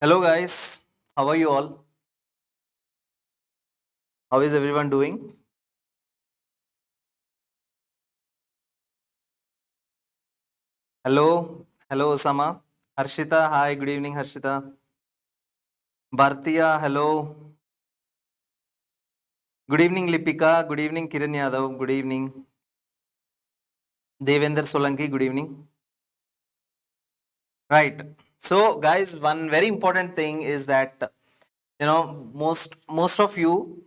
Hello guys, how are you all? How is everyone doing? Hello Osama. Harshita, hi, good evening Harshita. Bhartiya, hello. Good evening Lipika, good evening Kiran Yadav, good evening. Devender Solanki, good evening. Right. So guys, one very important thing is that most of you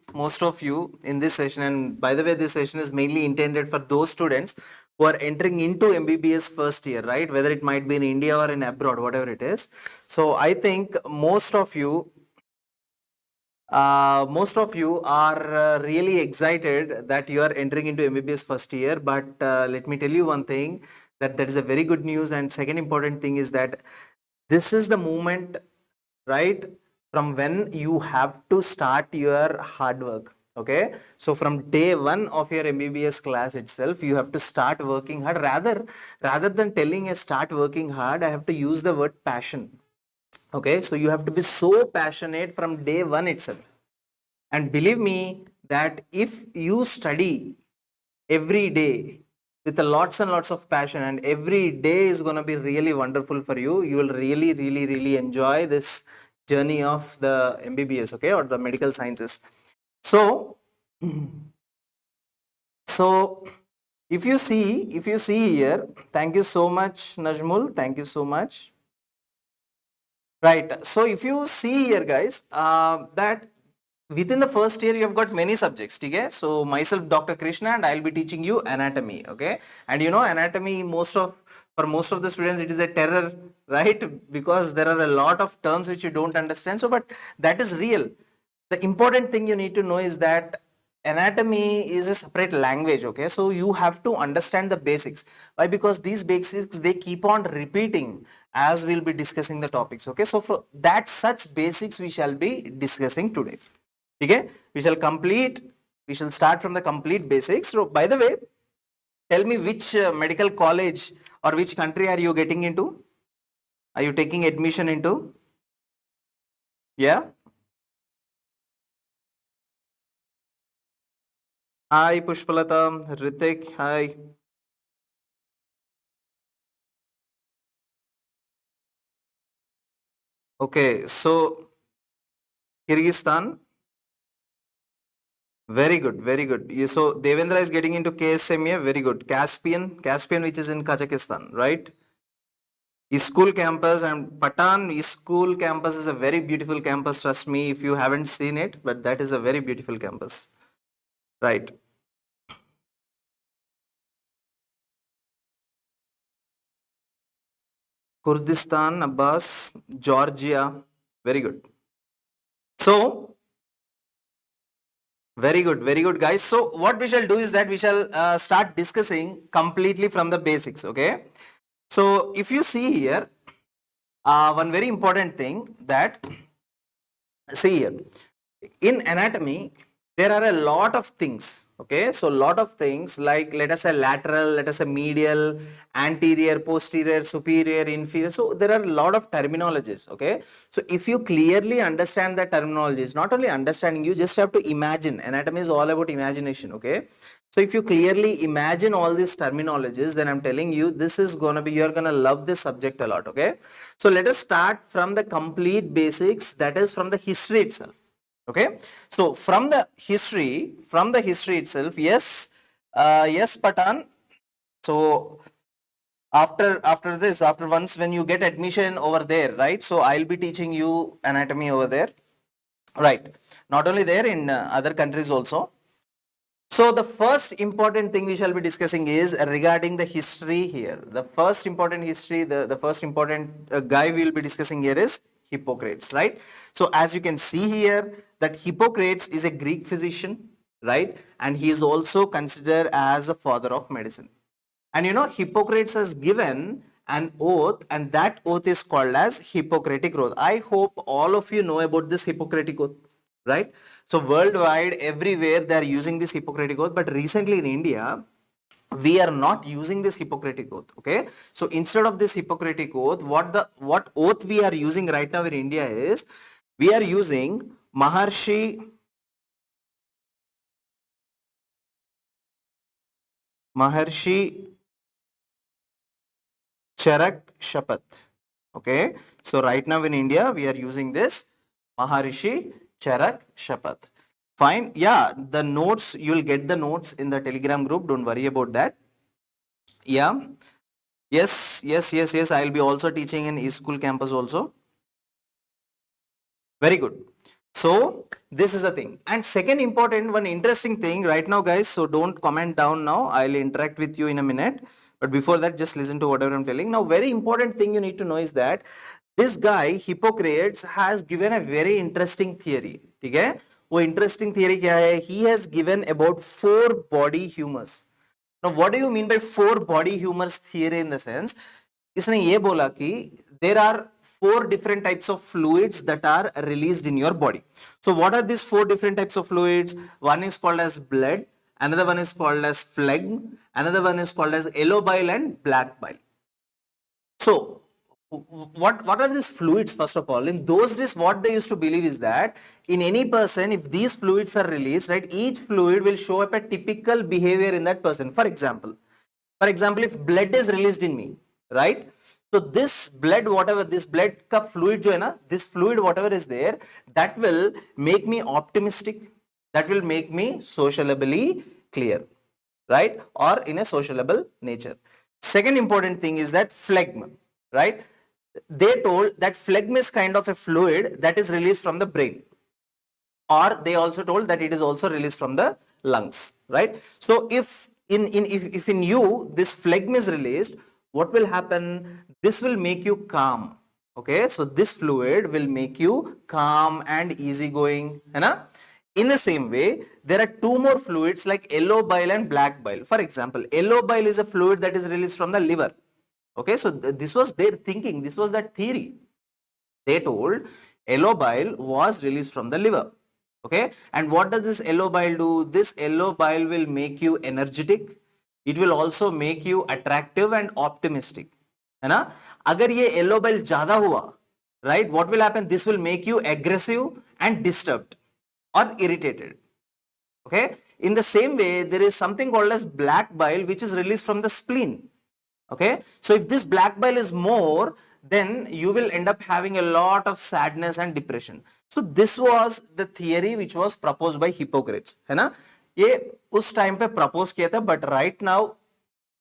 in this session, and by the way this session is mainly intended for those students who are entering into MBBS first year, right? Whether it might be in India or in abroad, whatever it is. So I think most of you are really excited that you are entering into MBBS first year. But let me tell you one thing, that is a very good news. And second important thing is that this is the moment, right, from when you have to start your hard work. Okay, so from day one of your MBBS class itself, you have to start working hard. Rather than telling a start working hard, I have to use the word passion. Okay, so you have to be so passionate from day one itself. And believe me that if you study every day with a lots and lots of passion, and every day is going to be really wonderful for you, you will really enjoy this journey of the MBBS, okay, or the medical sciences. So so if you see here, thank you so much Najmul, thank you so much. Right. So if you see here, guys, that within the first year you have got many subjects. Okay. So myself, Dr. Krishna, and I'll be teaching you anatomy. Okay. And anatomy, for most of the students, it is a terror, right? Because there are a lot of terms which you don't understand. So, but that is real. The important thing you need to know is that anatomy is a separate language. Okay, so you have to understand the basics. Why? Because these basics, they keep on repeating as we'll be discussing the topics. Okay, so for that, such basics we shall be discussing today. Okay, we shall start from the complete basics. So by the way, tell me which medical college or which country are you getting into? Are you taking admission into? Yeah. Hi Pushpalata, Ritik, hi. Okay, so Kyrgyzstan, very good, very good. So Devendra is getting into KSMA, very good. Caspian, which is in Kazakhstan, right? School campus, and Patan School campus is a very beautiful campus. Trust me, if you haven't seen it, but that is a very beautiful campus, right? Kurdistan, Abbas, Georgia, very good. So very good, guys. So what we shall do is that we shall start discussing completely from the basics. Okay. So if you see here, one very important thing that, see here, in anatomy there are a lot of things. Okay, so lot of things, like let us say lateral, let us say medial, anterior, posterior, superior, inferior. So there are a lot of terminologies. Okay, so if you clearly understand the terminologies, not only understanding, you just have to imagine. Anatomy is all about imagination. Okay, so if you clearly imagine all these terminologies, then I'm telling you, this is gonna be, you're gonna love this subject a lot. Okay, so let us start from the complete basics, that is from the history itself. Okay, so from the history itself, yes, yes, Patan. So after this, after once when you get admission over there, right? So I'll be teaching you anatomy over there, right? Not only there, in other countries also. So the first important thing we shall be discussing is regarding the history here. The first important history, the first important guy we will be discussing here is Hippocrates, right? So as you can see here, that Hippocrates is a Greek physician, right? And he is also considered as a father of medicine. And Hippocrates has given an oath, and that oath is called as Hippocratic oath. I hope all of you know about this Hippocratic oath, right? So worldwide, everywhere they are using this Hippocratic oath. But recently in India, we are not using this Hippocratic oath. Okay, so instead of this Hippocratic oath, what oath we are using right now in India is we are using Maharshi Charak Shapath. Okay, so right now in India we are using this Maharishi Charak Shapath. Fine, yeah, the notes, you will get the notes in the Telegram group, don't worry about that. Yeah, yes, I'll be also teaching in e-school campus also. Very good. So this is the thing. And second important, one interesting thing right now, guys, so don't comment down now, I'll interact with you in a minute, but before that just listen to whatever I'm telling. Now very important thing you need to know is that this guy Hippocrates has given a very interesting theory. Okay, वो interesting theory क्या है? He has given about 4 body humors. Now what do you mean by 4 body humors theory? In the sense, इसने ये बोला कि there are 4 different types of fluids that are released in your body. So what are these 4 different types of fluids? One is called as blood, another one is called as phlegm, another one is called as yellow bile and black bile. So what are these fluids? First of all, in those days what they used to believe is that in any person, if these fluids are released, right, each fluid will show up a typical behavior in that person. For example, if blood is released in me, right, so this blood, whatever this blood ka fluid jo hai na, this fluid whatever is there, that will make me optimistic, that will make me sociably clear, right, or in a sociable nature. Second important thing is that phlegm, right, they told that phlegm is kind of a fluid that is released from the brain, or they also told that it is also released from the lungs, right. So if in you this phlegm is released, what will happen? This will make you calm. Okay, so this fluid will make you calm and easygoing, है ना? In the same way, there are 2 more fluids like yellow bile and black bile. For example, yellow bile is a fluid that is released from the liver. Okay, so this was their thinking, this was that theory. They told yellow bile was released from the liver. Okay, and what does this yellow bile do? This yellow bile will make you energetic. It will also make you attractive and optimistic. है ना? अगर ये yellow bile ज़्यादा हुआ, right, what will happen? This will make you aggressive and disturbed or irritated. Okay, in the same way, there is something called as black bile which is released from the spleen. Okay, so if this black bile is more, then you will end up having a lot of sadness and depression. So this was the theory which was proposed by Hippocrates, है ना? ये उस time पे propose किया था, but right now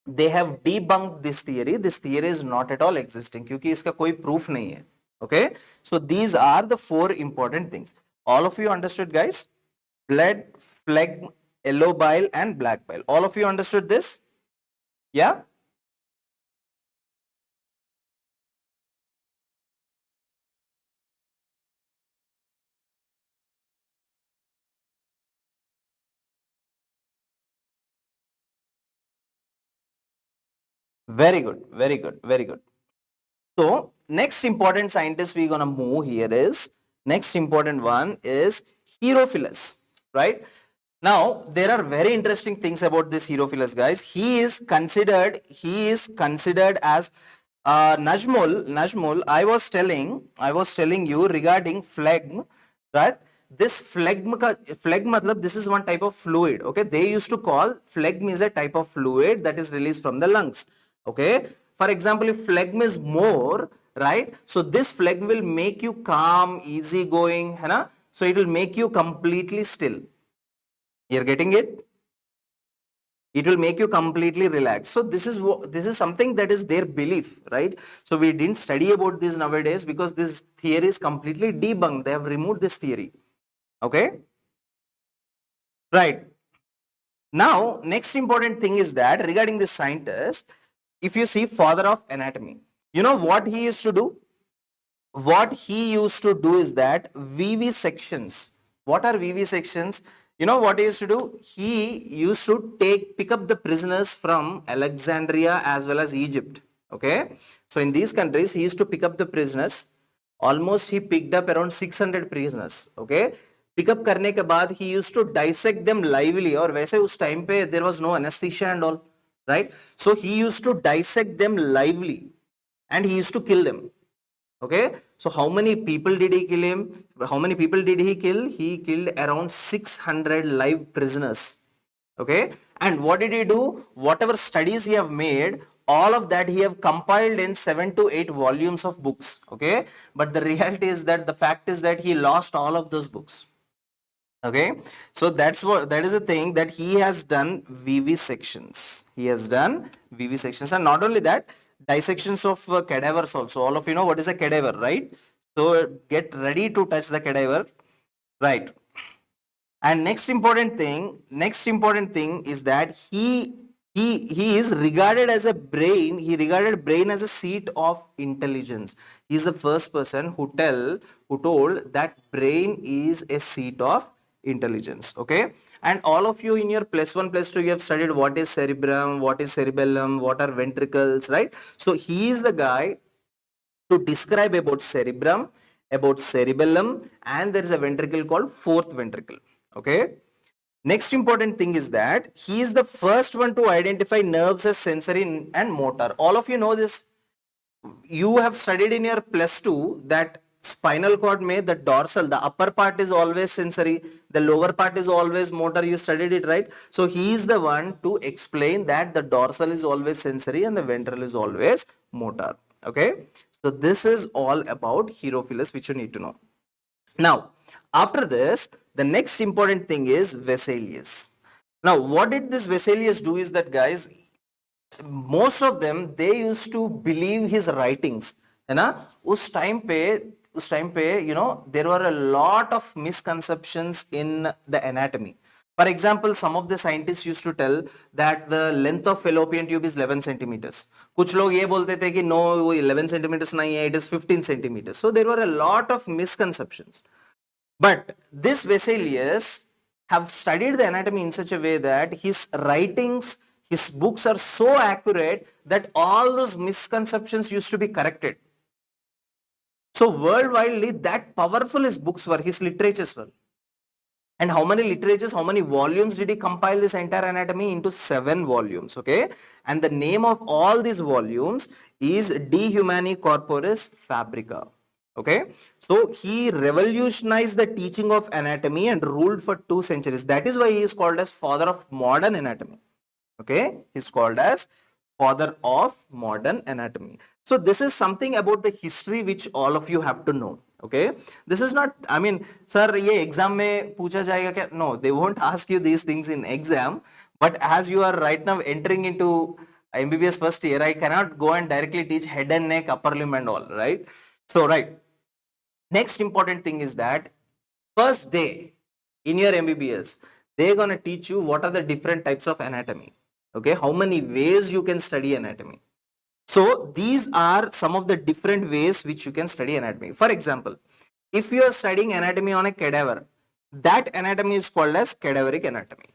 they have debunked this theory. This theory is not at all existing क्योंकि इसका कोई proof नहीं है. Okay, so these are the 4 important things. All of you understood, guys? Blood, phlegm, yellow bile and black bile. All of you understood this? Yeah? Very good, very good, very good. So next important scientist we're gonna move here is, next important one is Herophilus, right? Now there are very interesting things about this Herophilus, guys. He is considered as Najmul. I was telling you regarding phlegm, right? This phlegm matlab, this is one type of fluid. Okay, they used to call phlegm is a type of fluid that is released from the lungs. Okay, for example, if phlegm is more, right, so this phlegm will make you calm, easygoing, है ना? So it will make you completely still. You're getting it? It will make you completely relaxed. So this is something that is their belief, right? So we didn't study about this nowadays because this theory is completely debunked. They have removed this theory. Okay, right. Now next important thing is that regarding this scientist, if you see father of anatomy, you know what he used to do? What he used to do is that VV sections. What are VV sections? You know what he used to do? He used to pick up the prisoners from Alexandria as well as Egypt. Okay, so in these countries he used to pick up the prisoners. Almost he picked up around 600 prisoners. Okay, pick up करने के बाद he used to dissect them lively. और वैसे उस time पे there was no anesthesia and all. right? So he used to dissect them lively and he used to kill them. Okay, so how many people did he kill him? How many people did he kill? He killed around 600 live prisoners. Okay, and what did he do? Whatever studies he have made, all of that he have compiled in 7 to 8 volumes of books. Okay, but the reality is that the fact is that he lost all of those books. Okay, so that is the thing, that he has done vivisections. He has done vivisections, and not only that, dissections of cadavers also. All of you know what is a cadaver, right? So get ready to touch the cadaver, right? And next important thing is that he is regarded as a brain. He regarded brain as a seat of intelligence. He is the first person who told that brain is a seat of intelligence. Okay, and all of you in your +1 +2 you have studied what is cerebrum, what is cerebellum, what are ventricles, right? So he is the guy to describe about cerebrum, about cerebellum, and there is a ventricle called fourth ventricle. Okay, next important thing is that he is the first one to identify nerves as sensory and motor. All of you know this. You have studied in your +2 that spinal cord mein the dorsal, the upper part is always sensory, the lower part is always motor. You studied it, right? So he is the one to explain that the dorsal is always sensory and the ventral is always motor. Okay, so this is all about Herophilus, which you need to know. Now, after this, the next important thing is Vesalius. Now, what did this Vesalius do is that, guys, most of them, they used to believe his writings. है ना? उस time पे, you know, there were a lot of misconceptions in the anatomy. For example, some of the scientists used to tell that the length of fallopian tube is 11 centimeters. कुछ लोग ये बोलते थे कि no, वो 11 centimeters नहीं है, it is 15 centimeters. So there were a lot of misconceptions. But this Vesalius have studied the anatomy in such a way that his writings, his books are so accurate that all those misconceptions used to be corrected. So worldwidely, that powerful his books were, his literatures were. And how many literatures, how many volumes did he compile this entire anatomy into? 7 volumes, okay? And the name of all these volumes is De Humani Corporis Fabrica, okay? So he revolutionized the teaching of anatomy and ruled for 2 centuries. That is why he is called as father of modern anatomy, okay? He is called as father of modern anatomy. So this is something about the history which all of you have to know. Okay, this is not, I mean, sir, ये exam में पूछा जाएगा क्या? No, they won't ask you these things in exam. But as you are right now entering into MBBS first year, I cannot go and directly teach head and neck, upper limb and all, right? So, right. Next important thing is that first day in your MBBS, they're going to teach you what are the different types of anatomy. Okay, how many ways you can study anatomy. So these are some of the different ways which you can study anatomy. For example, if you are studying anatomy on a cadaver, that anatomy is called as cadaveric anatomy.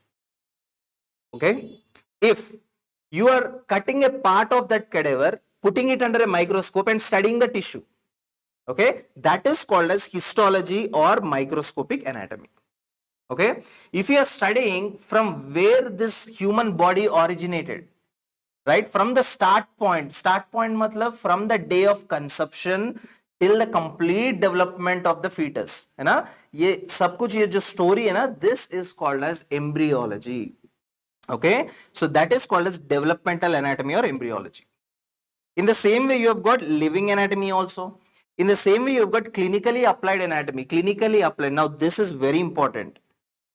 Okay. If you are cutting a part of that cadaver, putting it under a microscope and studying the tissue, okay, that is called as histology or microscopic anatomy. Okay. If you are studying from where this human body originated, right, from the start point matlab from the day of conception till the complete development of the fetus, है ना, ये सब कुछ ये जो story है ना, this is called as embryology. Okay, so that is called as developmental anatomy or embryology. In the same way, you have got living anatomy also. In the same way, you have got clinically applied anatomy. Clinically applied. Now, this is very important.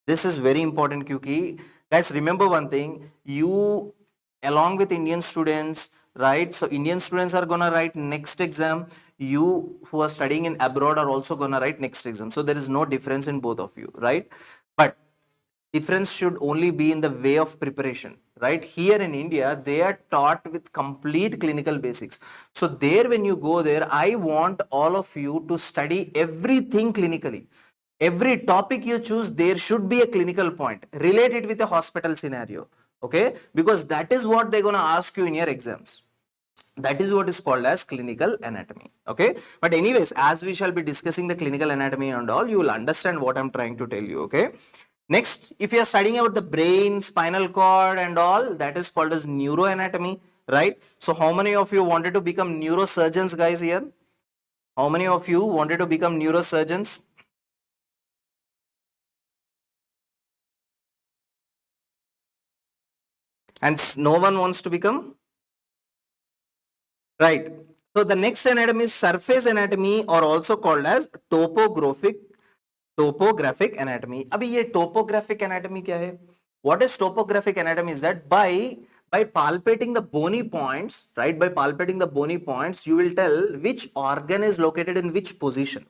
This is very important, क्योंकि guys, remember one thing, you along with Indian students, right? So Indian students are gonna write next exam. You who are studying in abroad are also gonna write next exam. So there is no difference in both of you, right? But difference should only be in the way of preparation, right? Here in India, they are taught with complete clinical basics. So there, when you go there, I want all of you to study everything clinically. Every topic you choose, there should be a clinical point. Relate it with a hospital scenario. Okay, because that is what they're going to ask you in your exams. That is what is called as clinical anatomy. Okay, but anyways, as we shall be discussing the clinical anatomy and all, you will understand what I'm trying to tell you. Okay, Next, if you are studying about the brain, spinal cord and all, that is called as neuroanatomy, right? So how many of you wanted to become neurosurgeons, guys, here? How many of you wanted to become neurosurgeons? And no one wants to become? Right. So the next anatomy is surface anatomy, or also called as topographic anatomy. अभी ये topographic anatomy क्या है? What is topographic anatomy is that by palpating the bony points, right? By palpating the bony points, you will tell which organ is located in which position.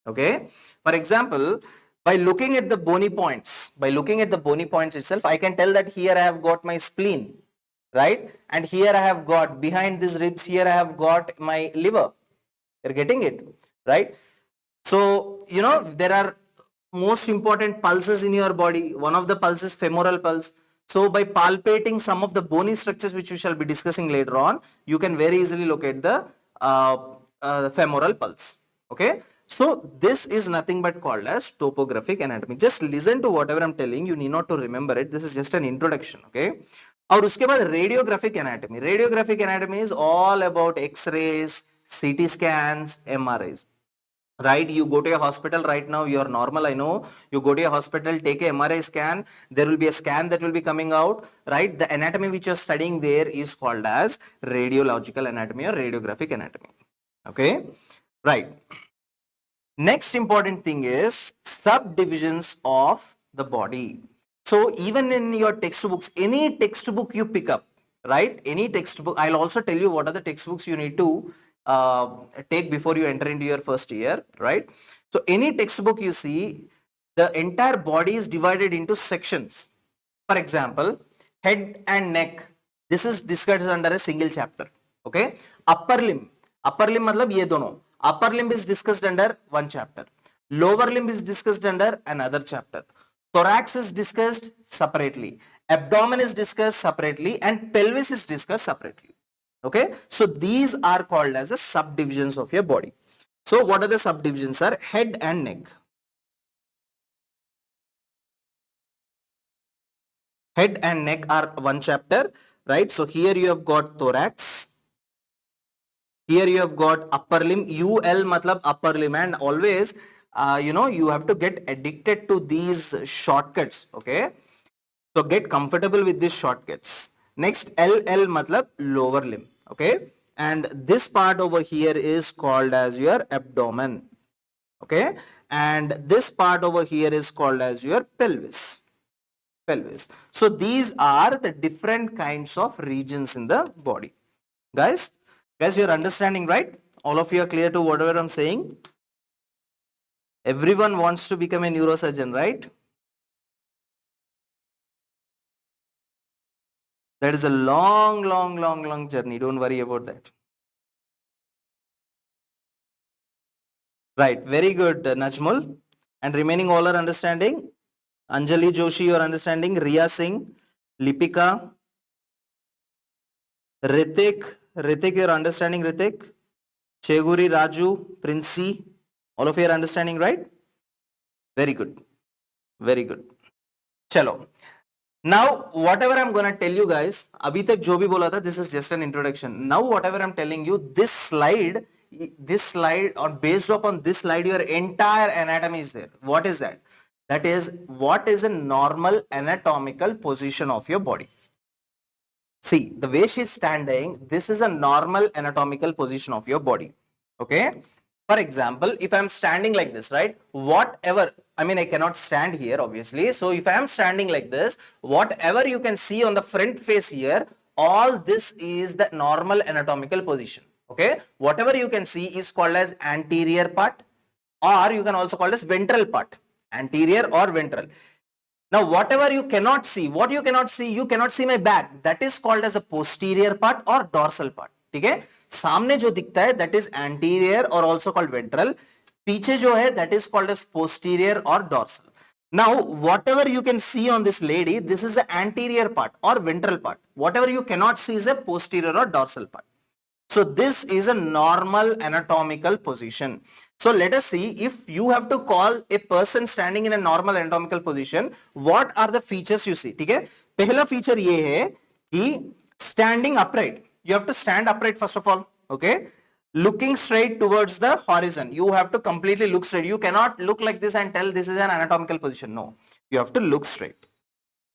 Okay. For example, by looking at the bony points, itself, I can tell that here I have got my spleen, right? And here I have got behind these ribs, here I have got my liver. You're getting it, right? So, you know, there are most important pulses in your body. One of the pulses, femoral pulse. So by palpating some of the bony structures, which we shall be discussing later on, you can very easily locate the femoral pulse. Okay. So this is nothing but called as topographic anatomy. Just listen to whatever I'm telling. You need not to remember it. This is just an introduction. Okay. और उसके बाद radiographic anatomy. Radiographic anatomy is all about X-rays, CT scans, MRIs. Right, you go to a hospital right now, you are normal, I know. You go to a hospital, take a MRI scan, there will be a scan that will be coming out, right? The anatomy which you are studying there is called as radiological anatomy or radiographic anatomy. Okay, right. Next important thing is subdivisions of the body. So even in your textbooks, any textbook you pick up, right? Any textbook, I'll also tell you what are the textbooks you need to take before you enter into your first year, right? So any textbook you see, the entire body is divided into sections. For example, head and neck, this is discussed under a single chapter. Okay, upper limb matlab ye dono. Upper limb is discussed under one chapter. Lower limb is discussed under another chapter. Thorax is discussed separately. Abdomen is discussed separately, and pelvis is discussed separately. Okay, so these are called as the subdivisions of your body. So what are the subdivisions? Are head and neck. Head and neck are one chapter, right? So here you have got thorax. Here you have got upper limb. UL matlab upper limb, and always you know, you have to get addicted to these shortcuts. Okay, so get comfortable with these shortcuts. Next, LL matlab lower limb. Okay, and this part over here is called as your abdomen. Okay, and this part over here is called as your pelvis. So these are the different kinds of regions in the body. Guys, you're understanding, right? All of you are clear to whatever I'm saying? Everyone wants to become a neurosurgeon, right? That is a long journey. Don't worry about that. Right. Very good, Najmul. And remaining all are understanding. Anjali Joshi, you are understanding. Riya Singh, Lipika, Ritik, you are understanding, Ritik. Cheguri Raju, Princey, all of you are understanding, right? Very good. Very good. Chalo. Now, whatever I'm going to tell you guys, abhi tak jo bhi bola tha, this is just an introduction. Now, whatever I'm telling you, this slide, or based upon this slide, your entire anatomy is there. What is that? That is, what is a normal anatomical position of your body? See, the way she's standing, this is a normal anatomical position of your body. Okay. For example, if I'm standing like this, right? Whatever, I mean, I cannot stand here, obviously. So if I'm standing like this, whatever you can see on the front face here, all this is the normal anatomical position. Okay. Whatever you can see is called as anterior part, or you can also call it as ventral part, anterior or ventral. Now, whatever you cannot see, what you cannot see my back, that is called as a posterior part or dorsal part. ठीक है, सामने जो दिखता है that is anterior or also called ventral, पीछे जो है that is called as posterior or dorsal. Now, whatever you can see on this lady, this is the anterior part or ventral part. Whatever you cannot see is a posterior or dorsal part. So this is a normal anatomical position. So let us see, if you have to call a person standing in a normal anatomical position, what are the features you see? ठीक है, पहला feature ये है कि standing upright. You have to stand upright first of all. Okay, looking straight towards the horizon. You have to completely look straight. You cannot look like this and tell this is an anatomical position. No, you have to look straight.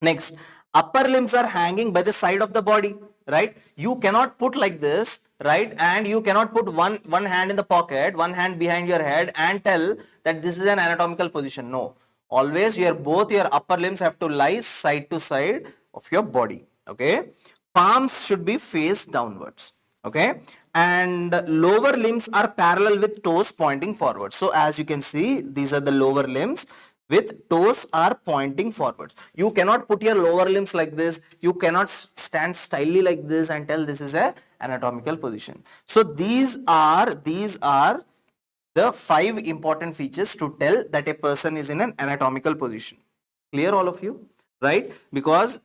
Next, upper limbs are hanging by the side of the body, right? You cannot put like this, right? And you cannot put one hand in the pocket, one hand behind your head and tell that this is an anatomical position. No, always both your upper limbs have to lie side to side of your body. Okay, palms should be faced downwards. Okay, and lower limbs are parallel with toes pointing forward. So as you can see, these are the lower limbs with toes are pointing forwards. You cannot put your lower limbs like this. You cannot stand stylely like this and tell this is a anatomical position. So these are the 5 important features to tell that a person is in an anatomical position. Clear, all of you? Right? Because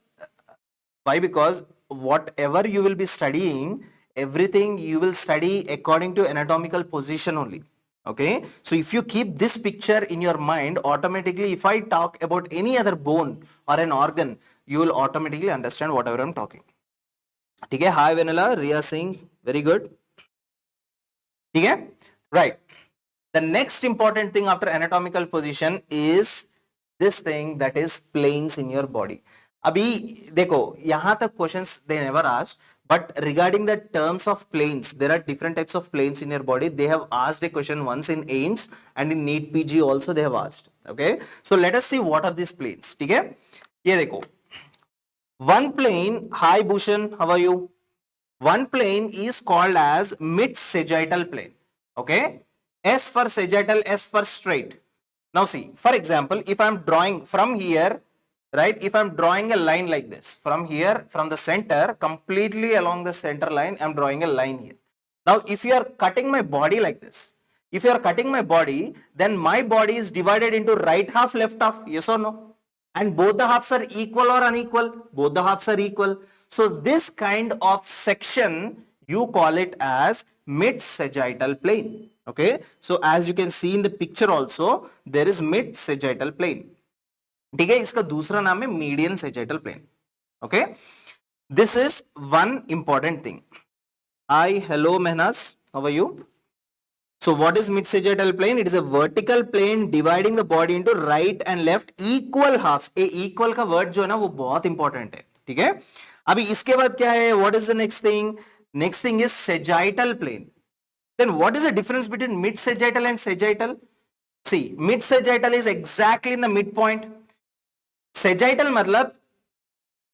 why? Because whatever you will be studying, everything you will study according to anatomical position only. Okay, so if you keep this picture in your mind, automatically if I talk about any other bone or an organ, you will automatically understand whatever I'm talking. Okay, hi Vanilla, Ria Singh, very good. Okay, right. The next important thing after anatomical position is this thing, that is planes in your body. Abhi dekho, yahan tak questions they never asked. But regarding the terms of planes, there are different types of planes in your body. They have asked a question once in AIMS and in NEET PG also they have asked. Okay, so let us see what are these planes. Okay, ye dekho. One plane, hi Bhushan, how are you? One plane is called as mid-sagittal plane. Okay, S for sagittal, S for straight. Now see, for example, if I am drawing from here, right, if I'm drawing a line like this from here, from the center, completely along the center line, I'm drawing a line here. Now if you are cutting my body like this, if you are cutting my body, then my body is divided into right half, left half, yes or no? And both the halves are equal or unequal? Both the halves are equal. So this kind of section, you call it as mid-sagittal plane. Okay, so as you can see in the picture also, there is mid-sagittal plane. ठीक है, इसका दूसरा नाम है median sagittal plane. Okay, this is one important thing. Hi, hello Mehnaz, how are you? So what is mid-sagittal plane? It is a vertical plane dividing the body into right and left equal halves. A equal का word जो है ना वो बहुत important है. ठीक है, अभी इसके बाद क्या है? What is the next thing? Next thing is sagittal plane. Then what is the difference between mid-sagittal and sagittal? See, mid-sagittal is exactly in the midpoint. Sagittal मतलब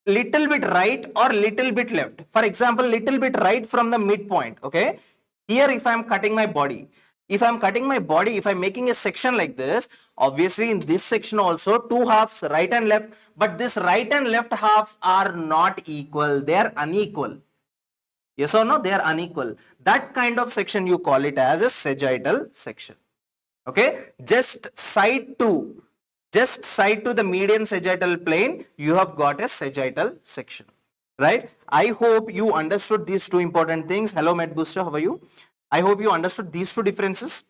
little bit right or little bit left. For example, little bit right from the midpoint. Okay, here if I am cutting my body, if I'm making a section like this, obviously in this section also two halves, right and left, but this right and left halves are not equal, they are unequal. Yes or no? They are unequal. That kind of section you call it as a sagittal section. Okay, just side to the median sagittal plane, you have got a sagittal section, right? I hope you understood these two important things. Hello, Med Booster, how are you? I hope you understood these two differences,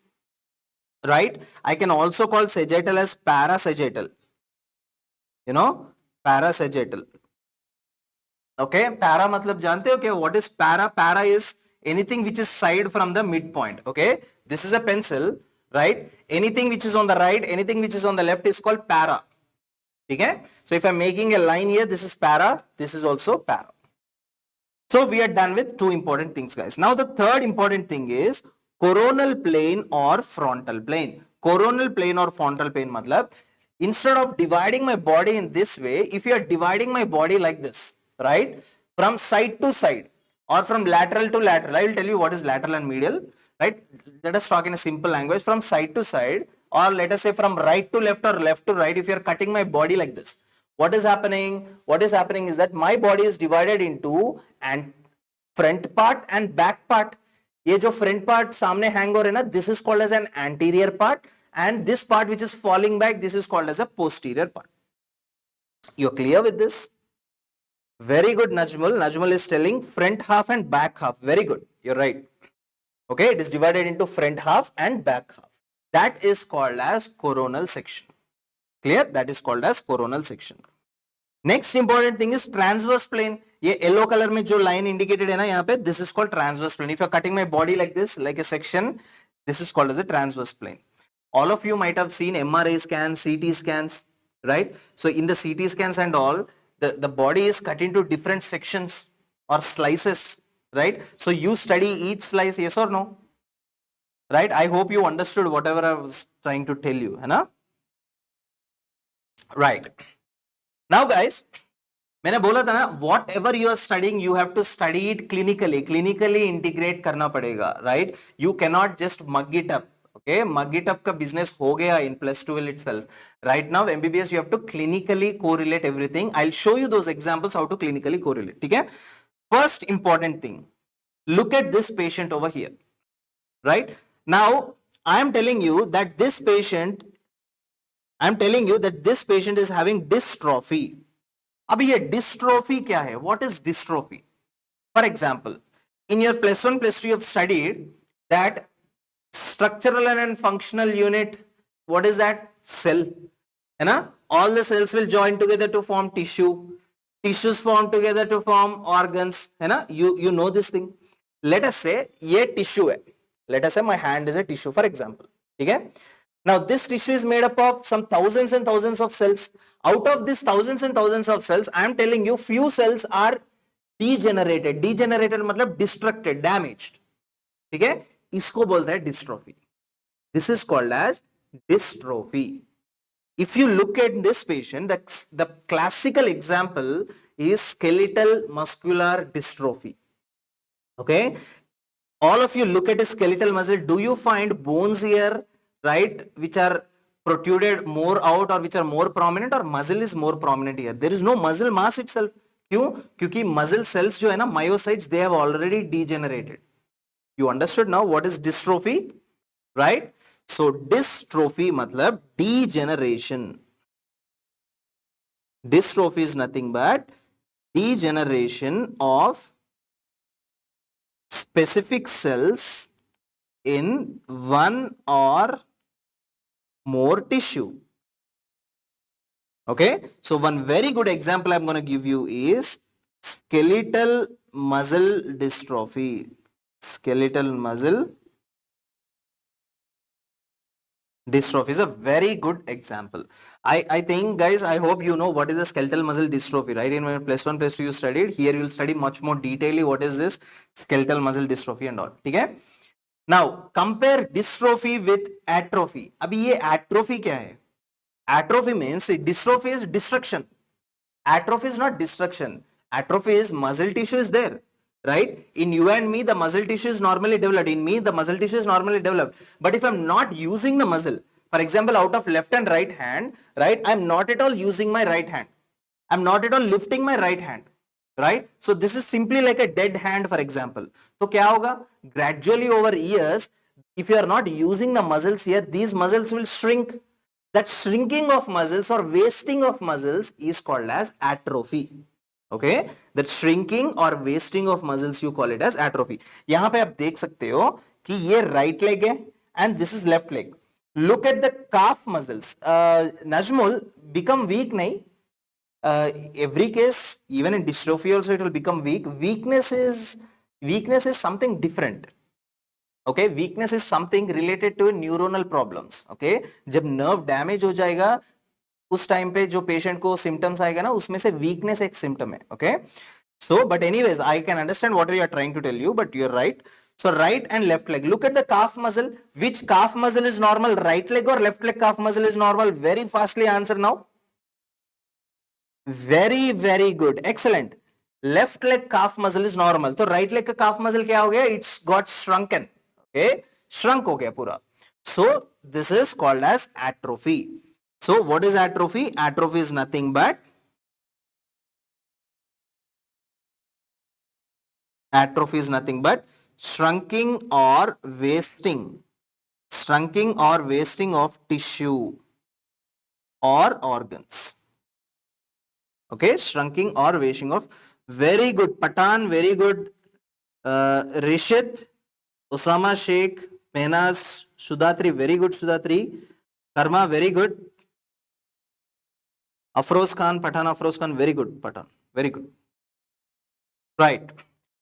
right? I can also call sagittal as parasagittal. You know, parasagittal. Okay, para matlab jante ho kya? What is para? Para is anything which is side from the midpoint. Okay, this is a pencil. Right? Anything which is on the right, anything which is on the left is called para. Okay? So if I'm making a line here, this is para, this is also para. So we are done with two important things, guys. Now the third important thing is coronal plane or frontal plane. Coronal plane or frontal plane matlab, instead of dividing my body in this way, if you are dividing my body like this, right? From side to side or from lateral to lateral, I will tell you what is lateral and medial. Right? Let us talk in a simple language. From side to side, or let us say from right to left or left to right, if you are cutting my body like this, what is happening? What is happening is that my body is divided into and front part and back part. ये जो front part सामने hang हो रहा है ना, this is called as an anterior part, and this part which is falling back, this is called as a posterior part. You're clear with this? Very good, Najmul. Najmul is telling front half and back half. Very good. You're right. Okay, it is divided into front half and back half. That is called as coronal section. Clear? That is called as coronal section. Next important thing is transverse plane. ये yellow color में जो line indicated है ना यहाँ पे, this is called transverse plane. If you are cutting my body like this, like a section, this is called as a transverse plane. All of you might have seen MRI scans, CT scans, right? So in the CT scans and all, the body is cut into different sections or slices, right? So you study each slice, yes or no? Right? I hope you understood whatever I was trying to tell you, है ना? Right. Now guys, मैंने बोला था ना, whatever you are studying, you have to study it clinically integrate करना पड़ेगा, right? You cannot just mug it up. Okay, mug it up का business हो गया in +12 itself. Right now, MBBS you have to clinically correlate everything. I'll show you those examples how to clinically correlate. ठीक है? First important thing, look at this patient over here. Right now, I am telling you that this patient is having dystrophy. अभी ये dystrophy क्या है? What is dystrophy? For example, in your +1 +2 you have studied that structural and functional unit, what is that? Cell, है ना? All the cells will join together to form tissue. Tissues form together to form organs, है ना? You know this thing. Let us say ये tissue है. Let us say my hand is a tissue, for example. ठीक है? Now this tissue is made up of some thousands and thousands of cells. Out of these thousands and thousands of cells, I am telling you few cells are degenerated. Degenerated मतलब destructed, damaged. ठीक है? इसको बोलते हैं dystrophy. This is called as dystrophy. If you look at this patient, the classical example is skeletal muscular dystrophy. Okay? All of you look at a skeletal muscle. Do you find bones here, right, which are protruded more out or which are more prominent, or muscle is more prominent here? There is no muscle mass itself. क्यों? क्योंकि muscle cells जो है ना, myocytes, they have already degenerated. You understood now what is dystrophy, right? So dystrophy matlab degeneration. Dystrophy is nothing but degeneration of specific cells in one or more tissue. Okay, so one very good example I'm going to give you is skeletal muscle dystrophy. Skeletal muscle dystrophy is a very good example. I think guys, I hope you know what is the skeletal muscle dystrophy, right? In my +1 +2 you studied. Here you will study much more detailedly what is this skeletal muscle dystrophy and all. Okay? Now compare dystrophy with atrophy. अभी ये atrophy क्या है? Atrophy means dystrophy is destruction. Atrophy is not destruction. Atrophy is muscle tissue is there. Right? In you and me, the muscle tissue is normally developed. In me, the muscle tissue is normally developed. But if I'm not using the muscle, for example, out of left and right hand, right, I'm not at all using my right hand. I'm not at all lifting my right hand. Right? So this is simply like a dead hand, for example. So क्या होगा? Gradually over years, if you are not using the muscles here, these muscles will shrink. That shrinking of muscles or wasting of muscles is called as atrophy. Okay, that shrinking or wasting of muscles you call it as atrophy. यहाँ पे आप देख सकते हो कि ये right leg है and this is left leg. Look at the calf muscles. Najmul, become weak nahi. Every case, even in dystrophy also, it will become weak. Weakness is something different. Okay, weakness is something related to neuronal problems. Okay, जब nerve damage हो जाएगा उस time पे जो patient को symptoms आएगा ना, उसमें से वीकनेस एक सिम्टम है. Okay, so but anyways I can understand what you are trying to tell you, but you are right. So right and left leg, look at the calf muscle. Which calf muscle is normal, right leg और left leg calf muscle is normal? Very fastly answer now. Very good, excellent. Left leg calf muscle is normal. तो right leg का calf muscle क्या हो गया? It's got श्रंकन. Okay, shrunk हो गया पूरा. So this is called as atrophy. So what is atrophy? Atrophy is nothing but shrinking or wasting of tissue or organs. Okay, shrinking or wasting of. Very good, Patan, very good. Rishit, Osama Sheikh, Mehnaz, Sudhatri, very good Sudhatri. Karma, very good. Afroz Khan, Pathan Afroz Khan, very good Pathan, very good. Right.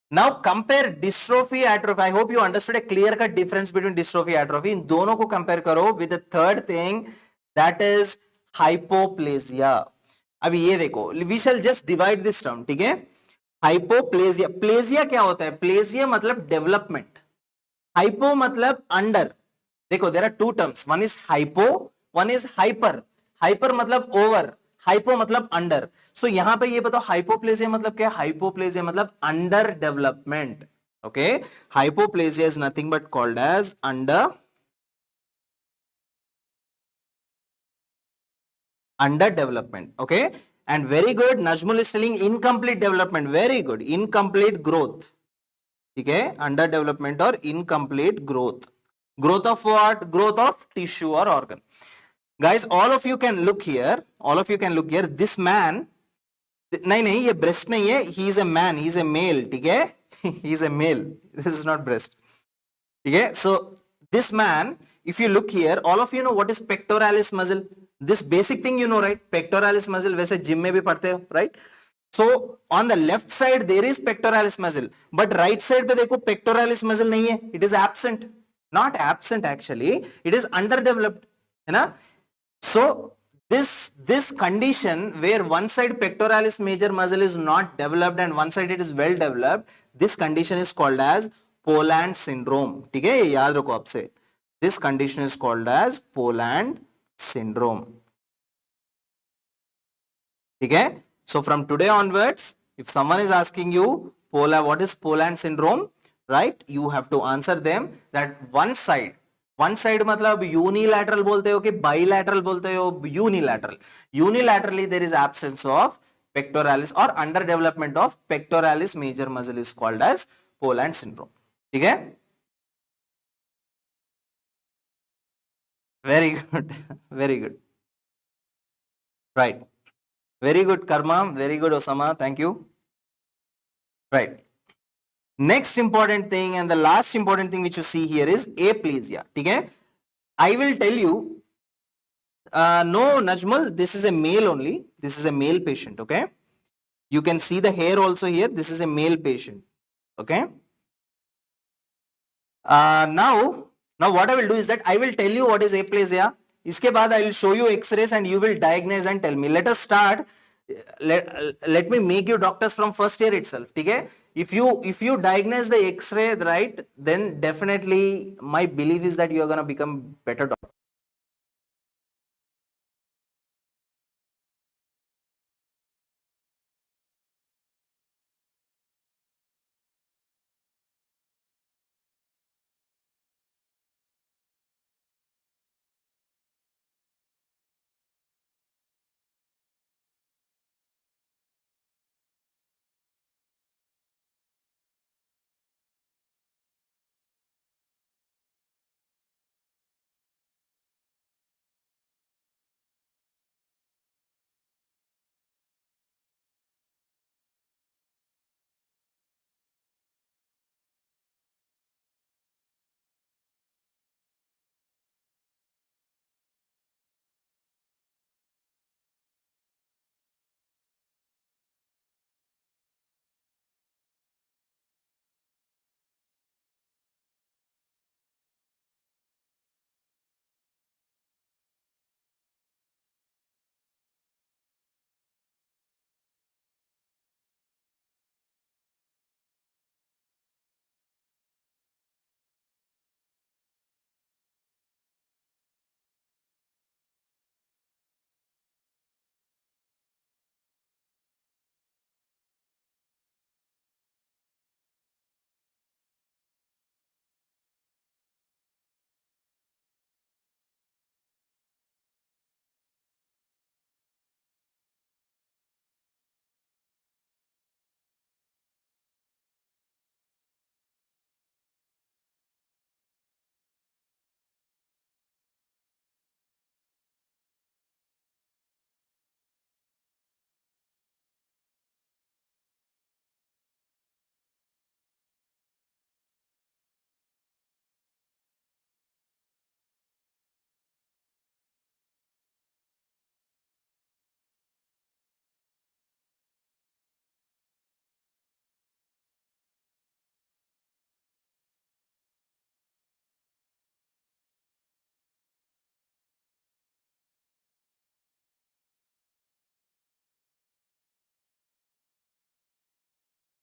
Now compare dystrophy atrophy. I hope you understood a clear cut difference between dystrophy atrophy. इन दोनों को compare करो with the third thing, that is hypoplasia. अब ये देखो, we shall just divide this term, ठीक है? Hypoplasia, plasia क्या होता है? Plasia मतलब development. Hypo मतलब under. देखो, there are two terms. One is hypo, one is hyper. Hyper मतलब over, हाइपो मतलब अंडर. सो यहां पे ये बताओ हाइपोप्लेजिया मतलब क्या? हाइपोप्लेजिया मतलब under development. Okay, hypoplasia is nothing but called as under development. Okay, and very good, Najmul is telling incomplete development. Very good, incomplete growth. ठीक है, अंडर डेवलपमेंट और incomplete growth. Growth of what? Growth of tissue और organ. Guys, all of you can look here. All of you can look here. This man, नहीं नहीं, ये breast नहीं है. He is a man. He is a male. ठीक है? He is a male. This is not breast. ठीक है? So this man, if you look here, all of you know what is pectoralis muscle. This basic thing you know, right? Pectoralis muscle. वैसे gym में भी पढ़ते हो, right? So on the left side there is pectoralis muscle, but right side पे देखो pectoralis muscle नहीं है. It is absent. Not absent actually. It is underdeveloped. है ना? So this condition where one side pectoralis major muscle is not developed and one side it is well developed, this condition is called as Poland syndrome. ठीक है, ये याद रखो आपसे. This condition is called as Poland syndrome. ठीक है? So from today onwards, if someone is asking you what is Poland syndrome, right? You have to answer them that one side मतलब unilateral बोलते हो कि बाइलैटरल बोलते हो? Unilateral. Unilaterally there is absence of pectoralis और under development of pectoralis major muscle is called as Poland syndrome. ठीक है, very good. Very good, right. Very good Karma, very good Osama, thank you. Right. Next important thing and the last important thing which you see here is aplasia. ठीक है, I will tell you. No, Najmal, this is a male only. This is a male patient. Okay, you can see the hair also here. This is a male patient. Okay. Now what I will do is that I will tell you what is aplasia. इसके बाद I will show you X-rays and you will diagnose and tell me. Let us start. Let me make you doctors from first year itself. ठीक है? If you diagnose the X-ray right, then definitely my belief is that you are gonna become better doctor.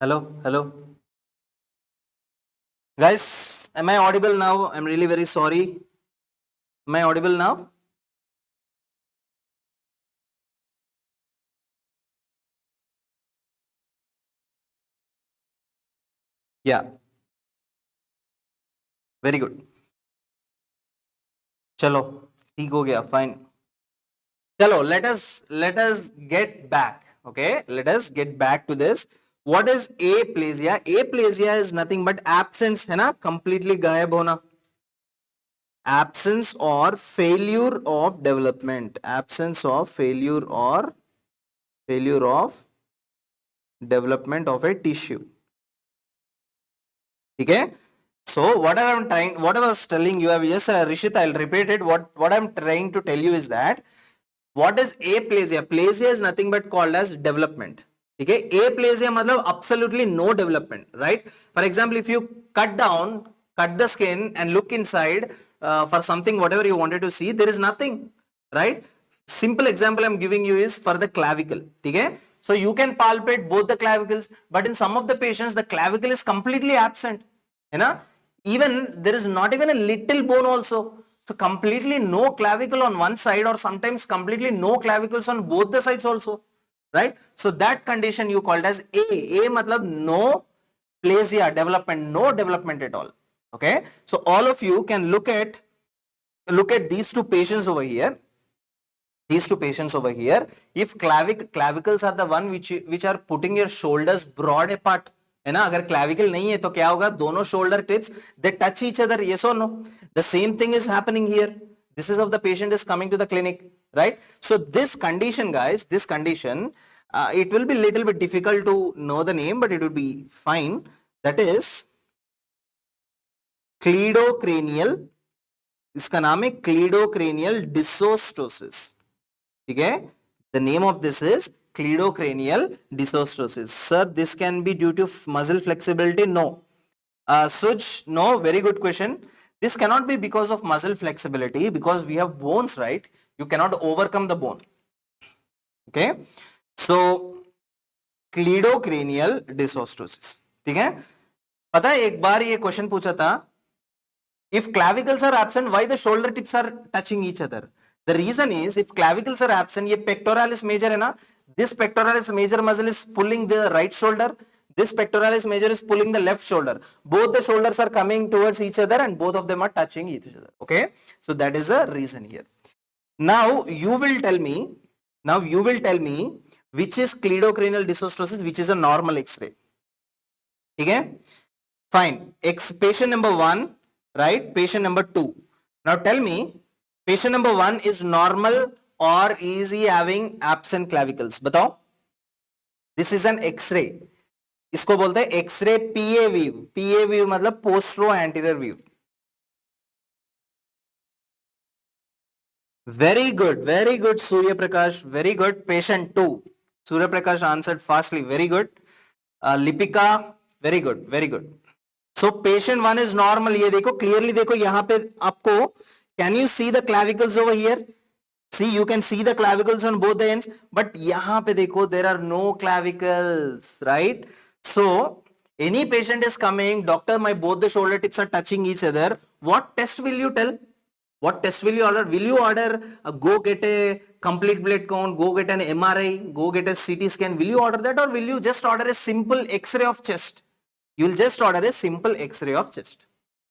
Hello. Guys, am I audible now? I'm really very sorry. Am I audible now? Yeah, very good. चलो ठीक हो गया, fine. चलो, let us get back. Okay, let us get back to this. What is aplasia? Aplasia is nothing but absence, है ना, completely गायब होना. Absence or failure of development. Absence of failure or failure of development of a tissue. Okay. So what I was telling you, yes, Rishit, I'll repeat it. What I'm trying to tell you is that what is aplasia? Aplasia is nothing but called as development. Okay, aplasia matlab absolutely no development, right? For example, if you cut the skin and look inside for something, whatever you wanted to see, there is nothing, right? Simple example I'm giving you is for the clavicle. Okay, so you can palpate both the clavicles, but in some of the patients, the clavicle is completely absent. You know, even there is not even a little bone also. So completely no clavicle on one side, or sometimes completely no clavicles on both the sides also, right? So that condition you called as A matlab no plasia development, no development at all. Okay, so all of you can look at these two patients over here. These two patients over here, if clavicles are the one which are putting your shoulders broad apart, है ना, अगर clavicle नहीं है तो क्या होगा, दोनों shoulder tips they touch each other, yes or no? The same thing is happening here. This is how the patient is coming to the clinic, right? So this condition, guys, this condition, it will be little bit difficult to know the name, but it will be fine. That is cleidocranial. इसका नाम है cleidocranial dysostosis. Okay, the name of this is cleidocranial dysostosis. Sir, this can be due to muscle flexibility? No. Suj, no. Very good question. This cannot be because of muscle flexibility, because we have bones, right? You cannot overcome the bone. Okay, so cleidocranial dysostosis. ठीक है, पता है एक बार ये question पूछा था, if clavicles are absent, why the shoulder tips are touching each other? The reason is, if clavicles are absent, ये pectoralis major है ना, this pectoralis major muscle is pulling the right shoulder, this pectoralis major is pulling the left shoulder. Both the shoulders are coming towards each other and both of them are touching each other. Okay, so that is the reason here. Now you will tell me, which is cleidocranial dysostosis, which is a normal X-ray. Okay, fine. Patient number 1, right? Patient number 2. Now tell me, patient number 1 is normal or is he having absent clavicles? बताओ. This is an X-ray. इसको बोलते हैं X-ray PA view. PA view मतलब postero anterior view. Very good, Surya Prakash. Very good. Patient 2. Surya Prakash answered fastly. Very good. Lipika. Very good. So patient 1 is normal. ये देखो clearly, देखो यहाँ पे आपको, can you see the clavicles over here? See, you can see the clavicles on both the ends, but यहाँ पे देखो there are no clavicles, right? So any patient is coming, doctor, my both the shoulder tips are touching each other. What test will you tell? What test will you order? Will you order go get a complete blood count, go get an MRI, go get a CT scan? Will you order that, or will you just order a simple X-ray of chest? You will just order a simple X-ray of chest.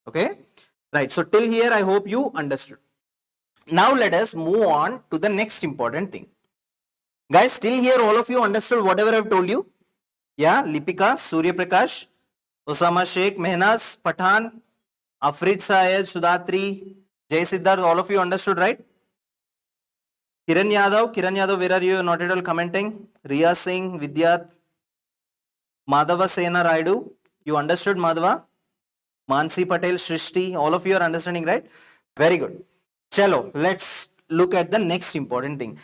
Okay, right? So till here I hope you understood. Now let us move on to the next important thing. Guys, still here all of you understood whatever I've told you? Yeah, Lipika, Surya Prakash, Osama Sheikh, Mehnaz, Pathan, Afrid Syed, Sudatri, Jay Siddharth, all of you understood, right? Kiran Yadav, where are you? Not at all commenting. Riya Singh, Vidyat, Madhava Sena Raidu, you understood Madhava? Mansi Patel, Shrishti, all of you are understanding, right? Very good. Chalo, let's look at the next important thing.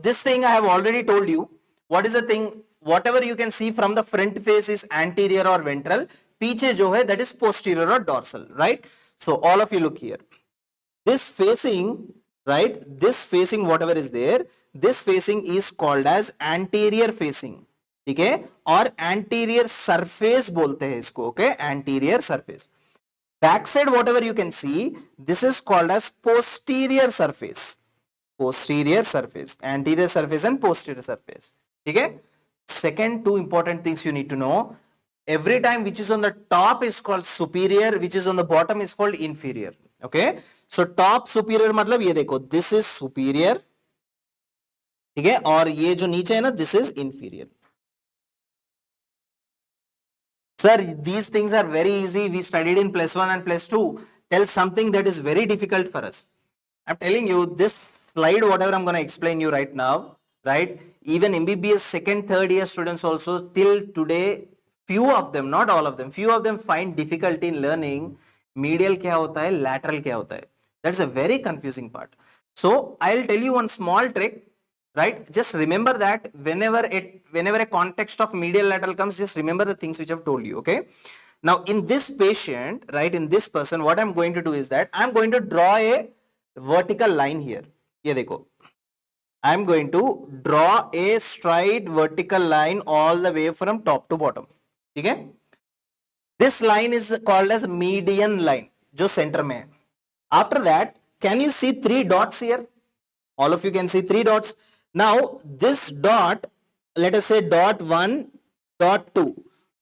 This thing I have already told you. What is the thing? Whatever you can see from the front face is anterior or ventral. Piche jo hai, that is posterior or dorsal, right? So all of you look here. This facing, right? This facing, whatever is there, this facing is called as anterior facing. ठीक है, और anterior surface बोलते हैं इसको, okay, anterior surface. Back side whatever you can see, this is called as posterior surface. posterior surface, anterior surface and posterior surface. ठीक है. Second two important things you need to know. Every time which is on the top is called superior, which is on the bottom is called inferior. Okay. So top superior मतलब ये देखो, this is superior. ठीक है, और ये जो नीचे है ना, this is inferior. Sir, these things are very easy. We studied in +1 and +2. Tell something that is very difficult for us. I'm telling you, this slide, whatever I'm going to explain you right now, right? Even MBBS second, third year students also till today, few of them, not all of them, few of them find difficulty in learning medial kya hota hai, lateral kya hota hai. That's a very confusing part. So I'll tell you one small trick, right? Just remember that whenever a context of medial lateral comes, just remember the things which I've told you, okay? Now in this patient, right, in this person, what I'm going to do is that I'm going to draw a vertical line here. ये देखो, I'm going to draw a straight vertical line all the way from top to bottom. ठीक है? This line is called as median line, जो center में है. After that, can you see 3 dots here? All of you can see 3 dots. Now, this dot, let us say dot 1, dot 2.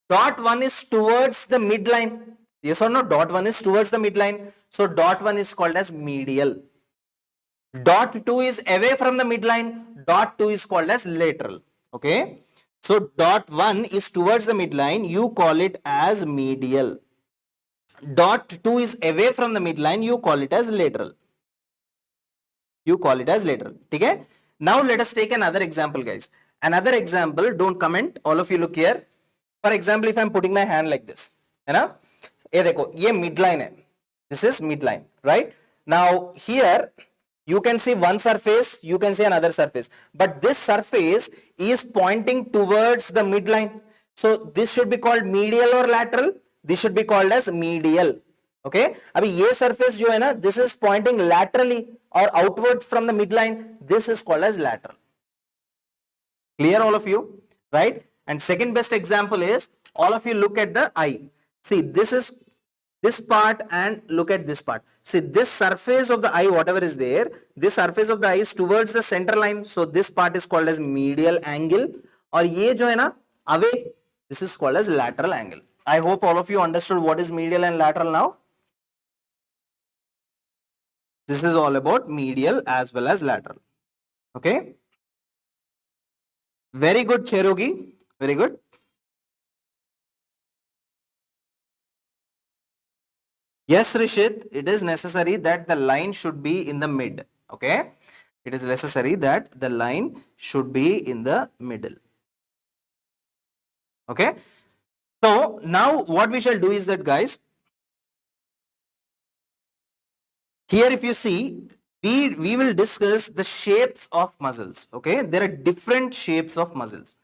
Dot 1 is towards the midline. Yes or no? Dot 1 is towards the midline. So, dot 1 is called as medial. Dot 2 is away from the midline. Dot 2 is called as lateral. Okay. So, dot 1 is towards the midline. You call it as medial. Dot 2 is away from the midline. You call it as lateral. You call it as lateral. Okay. Now, let us take another example, guys. Another example. Don't comment. All of you look here. For example, if I am putting my hand like this, है ना? ये देखो, ये midline है. This is midline, right? Now, here you can see one surface, you can see another surface, but this surface is pointing towards the midline. So this should be called medial or lateral. This should be called as medial. Okay. अभी ये surface जो है ना, this is pointing laterally or outward from the midline. This is called as lateral. Clear, all of you, right? And second best example is, all of you look at the eye. See, this is this part and look at this part. See, this surface of the eye, whatever is there, this surface of the eye is towards the center line. So this part is called as medial angle. और ये जो है ना, away, this is called as lateral angle. I hope all of you understood what is medial and lateral now. This is all about medial as well as lateral. Okay. Very good, Cherogi. Very good. Yes, Rishit, it is necessary that the line should be in the mid. Okay. It is necessary that the line should be in the middle. Okay. So now what we shall do is that, guys, here if you see, we will discuss the shapes of muscles. Okay. There are different shapes of muscles.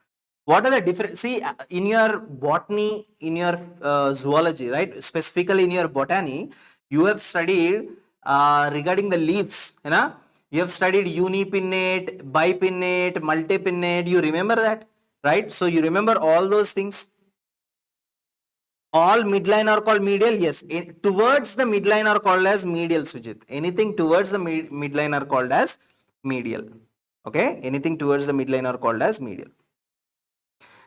What are the different? See, in your botany, in your zoology, right? Specifically in your botany, you have studied regarding the leaves. You know? You have studied unipinnate, bipinnate, multipinnate. You remember that, right? So you remember all those things. All midline are called medial. Yes, towards the midline are called as medial, Sujit. Anything towards the midline are called as medial. Okay, anything towards the midline are called as medial.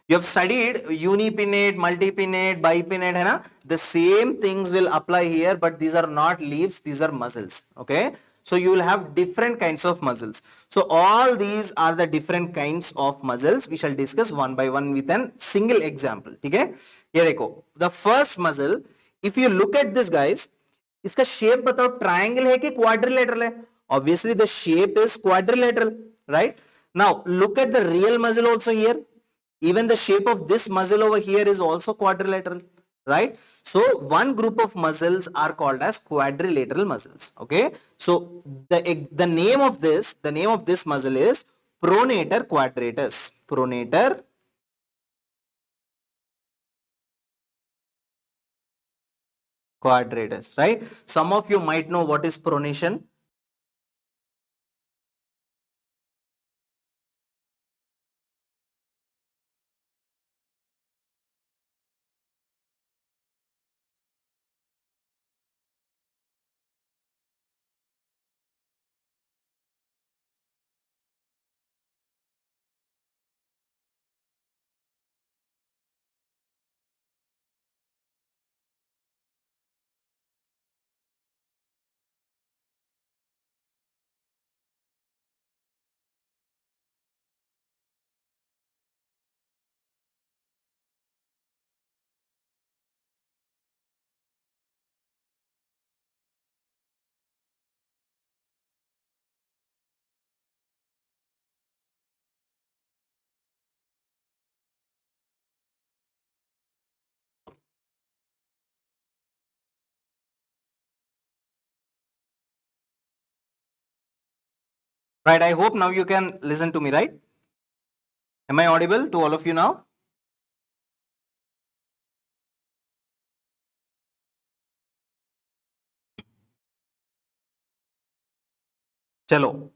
You have studied unipinnate, multipinnate, bipinnate, hai na? The same things will apply here, but these are not leaves, these are muscles. Okay. So you will have different kinds of muscles. So all these are the different kinds of muscles. We shall discuss one by one with a single example. Okay. Here I go. The first muscle, if you look at this, guys, इसका shape बताओ, triangle है कि quadrilateral है? Obviously the shape is quadrilateral, right? Now look at the real muscle also here. Even the shape of this muscle over here is also quadrilateral, right? So one group of muscles are called as quadrilateral muscles. Okay. So the name of this muscle is pronator quadratus. Pronator quadratus, right? Some of you might know what is pronation. Right, I hope now you can listen to me, right? Am I audible to all of you now? Chalo.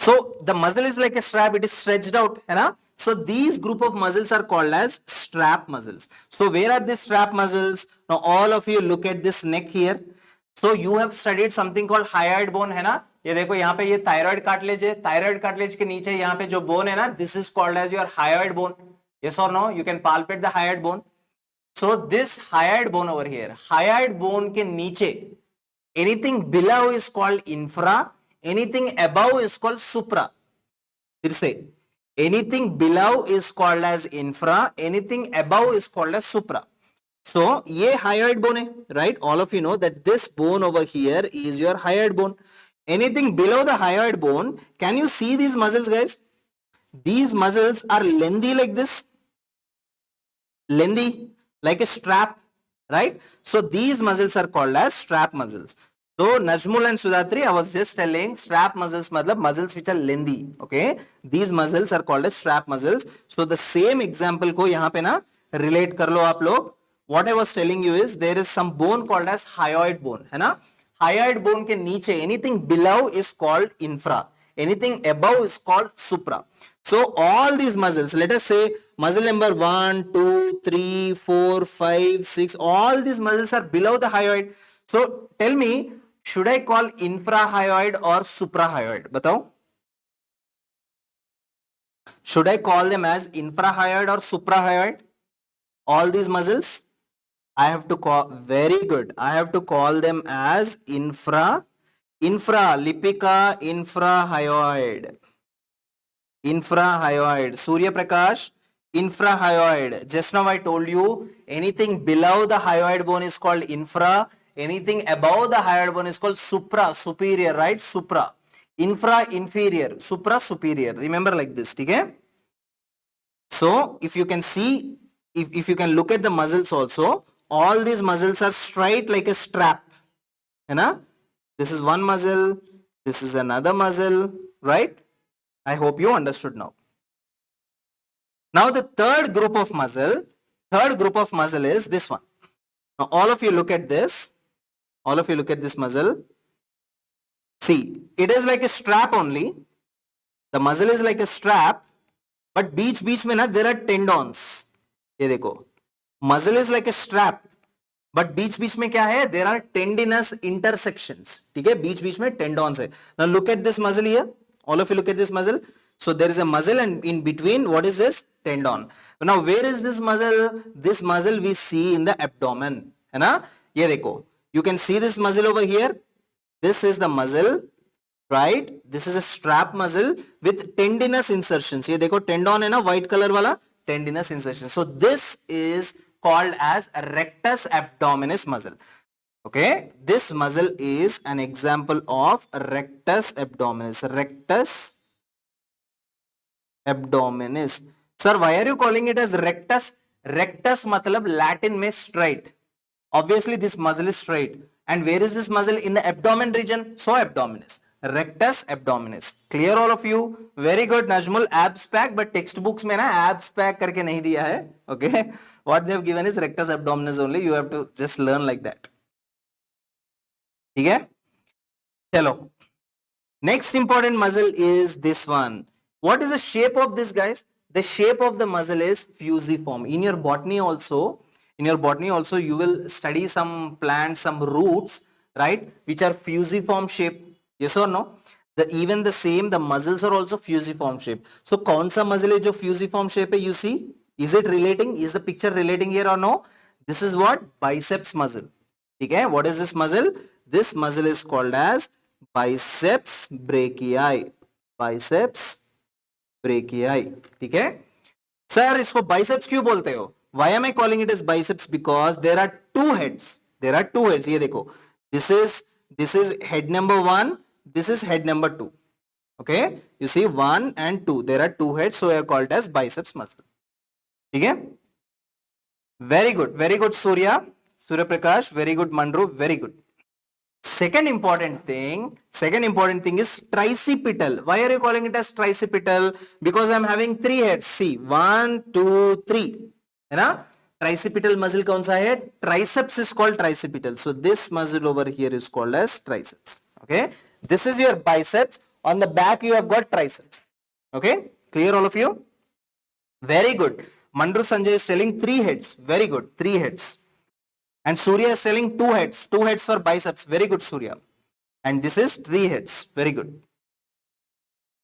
So the muscle is like a strap, it is stretched out, है ना? So these group of muscles are called as strap muscles. So where are these strap muscles? Now all of you look at this neck here. So you have studied something called hyoid bone, है ना? ये देखो यहाँ पे ये thyroid cartilage है, thyroid cartilage के नीचे यहाँ पे जो bone है ना, this is called as your hyoid bone. Yes or no? You can palpate the hyoid bone. So this hyoid bone over here, hyoid bone के नीचे anything below is called infra, anything above is called supra. फिर से anything below is called as infra, anything above is called as supra. So ये hyoid bone है, right? All of you know that this bone over here is your hyoid bone. Anything below the hyoid bone, can you see these muscles, guys? These muscles are lengthy like this, lengthy like a strap, right? So these muscles are called as strap muscles. So Najmul and Sudatri, I was just telling strap muscles matlab muscles which are lengthy, okay? These muscles are called as strap muscles. So the same example को यहाँ पे ना relate कर लो आप लोग. What I was telling you is there is some bone called as hyoid bone, है ना? Hyoid bone के नीचे anything below is called infra, anything above is called supra. So all these muscles, let us say muscle number 1, 2, 3, 4, 5, 6, all these muscles are below the hyoid. So tell me, should I call infrahyoid or suprahyoid? Batao. Should I call them as infrahyoid or suprahyoid? All these muscles? I have to call, very good. I have to call them as infra, lipica, infrahyoid. Infrahyoid. Surya Prakash, infrahyoid. Just now I told you anything below the hyoid bone is called infra, anything above the hyoid bone is called supra, superior, right? Supra. Infra, inferior. Supra, superior. Remember like this, okay? So if you can see, if you can look at the muscles also, all these muscles are straight like a strap. You know? This is one muscle, this is another muscle, right? I hope you understood now. Now the third group of muscle is this one. Now all of you look at this. All of you look at this muscle. See, it is like a strap only. The muscle is like a strap, but beach में ना there are tendons. ये देखो, muscle is like a strap, but बीच में क्या है? There are tendinous intersections. ठीक है? बीच में tendons है. Now look at this muscle here. All of you look at this muscle. So there is a muscle, and in between, what is this? Tendon. Now where is this muscle? This muscle we see in the abdomen. है ना? ये देखो. You can see this muscle over here. This is the muscle, right? This is a strap muscle with tendinous insertions. ये देखो tendon है ना, white color वाला, tendinous insertion. So this is called as a rectus abdominis muscle. Okay, this muscle is an example of rectus abdominis. Rectus abdominis. Sir, why are you calling it as rectus? Rectus matlab Latin में straight. Obviously this muscle is straight. And where is this muscle? In the abdomen region. So abdominis. Rectus abdominis. Clear all of you? Very good, Najmul. Abs pack, but textbooks में ना abs pack करके नहीं दिया है. Okay. What they have given is rectus abdominis only. You have to just learn like that. ठीक है? चलो. Next important muscle is this one. What is the shape of this, guys? The shape of the muscle is fusiform. In your botany also, you will study some plants, some roots, right, which are fusiform shape. Yes or no? Even the same, the muscles are also fusiform shape. So कौन सा muscle है जो fusiform shape है? You see, is it relating? Is the picture relating here or no? This is what? Biceps muscle. Okay, what is this muscle? This muscle is called as biceps brachii. Biceps brachii. ठीक है? Sir, इसको biceps क्यों बोलते हो? Why am I calling it as biceps? Because there are two heads. There are two heads. ये देखो. This is head number 1. This is head number 2. Okay? You see 1 and 2. There are two heads. So I have called as biceps muscle. ठीक है? Very good. Very good, Surya. Surya Prakash. Very good, Mandru. Very good. Second important thing is tricipital. Why are you calling it as tricipital? Because I'm having three heads. See, 1, 2, 3. है ना? Tricipital muscle kaun sa hai? Triceps is called tricipital. So this muscle over here is called as triceps. Okay. This is your biceps. On the back you have got triceps. Okay. Clear all of you? Very good. Mandru Sanjay is telling 3 heads. Very good. 3 heads. And Surya is telling 2 heads. 2 heads for biceps. Very good, Surya. And this is 3 heads. Very good.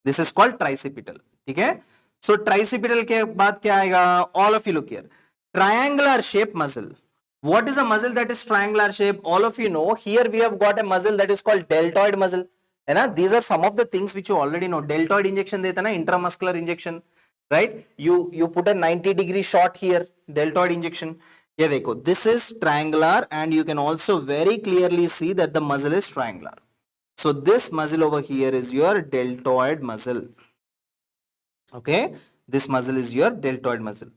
This is called tricipital. Okay. So tricipital के बाद क्या आएगा? All of you look here. Triangular shape muscle. What is a muscle that is triangular shape? All of you know. Here we have got a muscle that is called deltoid muscle. है ना? These are some of the things which you already know. Deltoid injection देता ना, intramuscular injection. Right? You put a 90-degree shot here. Deltoid injection. ये देखो. This is triangular and you can also very clearly see that the muscle is triangular. So this muscle over here is your deltoid muscle. Okay? This muscle is your deltoid muscle.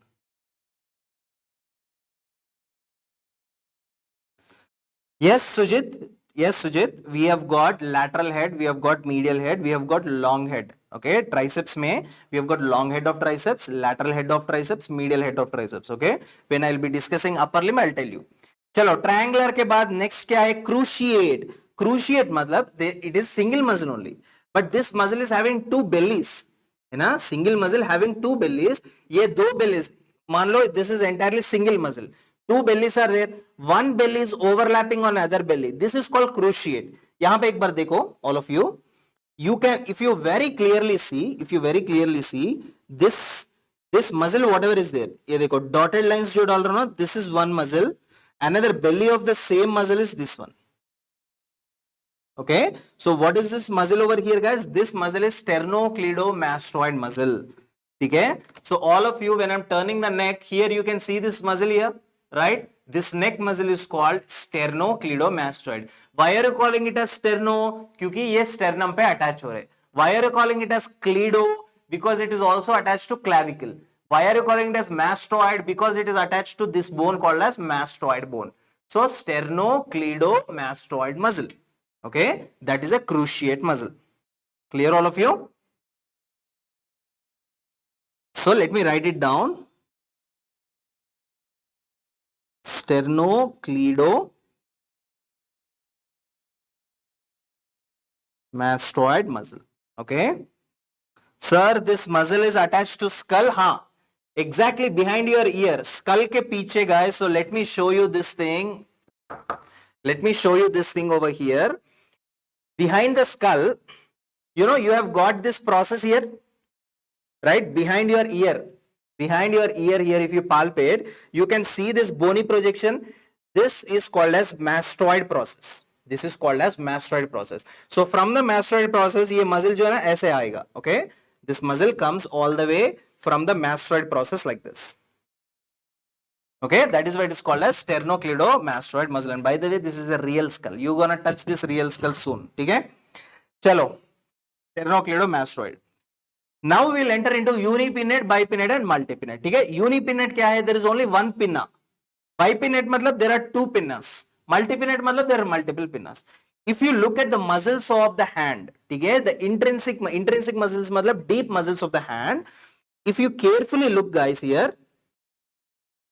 Yes, Sujit. Yes, Sujit. We have got lateral head, we have got medial head, we have got long head. Okay, triceps mein we have got long head of triceps, lateral head of triceps, medial head of triceps. Okay, when I will be discussing upper limb, I'll tell you. चलो triangular के बाद next क्या है? Cruciate. Cruciate मतलब it is single muscle only, but this muscle is having 2 bellies. है ना? Single muscle having 2 bellies. ये 2 bellies. मान लो this is entirely single muscle. 2 bellies are there. 1 belly is overlapping on other belly. This is called cruciate. यहाँ पे एक बार देखो, all of you. You can, if you very clearly see, this muscle whatever is there. ये देखो dotted lines जो डाल रहा हूँ ना, this is one muscle. Another belly of the same muscle is this one. Okay. So what is this muscle over here, guys? This muscle is sternocleidomastoid muscle. Okay. So all of you, when I'm turning the neck here, you can see this muscle here. Right? This neck muscle is called sternocleidomastoid. Why are you calling it as sterno? क्योंकि ये sternum पे attach हो रहे. Why are you calling it as cleido? Because it is also attached to clavicle. Why are you calling it as mastoid? Because it is attached to this bone called as mastoid bone. So sternocleidomastoid muscle. Okay, that is a cruciate muscle. Clear all of you? So let me write it down. Sternocleidomastoid muscle. Okay. Sir, this muscle is attached to skull. हाँ, exactly behind your ear. Skull के पीछे, guys. So let me show you this thing. Let me show you this thing over here. Behind the skull, you know, you have got this process here. Right? Behind your ear. Behind your ear here, if you palpate, you can see this bony projection. This is called as mastoid process. This is called as mastoid process. So from the mastoid process, ये muscle जो है ना ऐसे आएगा. Okay? This muscle comes all the way from the mastoid process like this. Okay? That is why it is called as sternocleidomastoid muscle. And by the way, this is a real skull. You're gonna touch this real skull soon. Okay? Chalo. Sternocleidomastoid. Now we will enter into unipinnate, bipinnate and multipinnate. ठीक है? Unipinnate क्या है? There is only one pinna. Bipinnate मतलब there are 2 pinnas. Multipinnate मतलब there are multiple pinnas. If you look at the muscles of the hand, ठीक है? The intrinsic muscles मतलब deep muscles of the hand. If you carefully look, guys, here,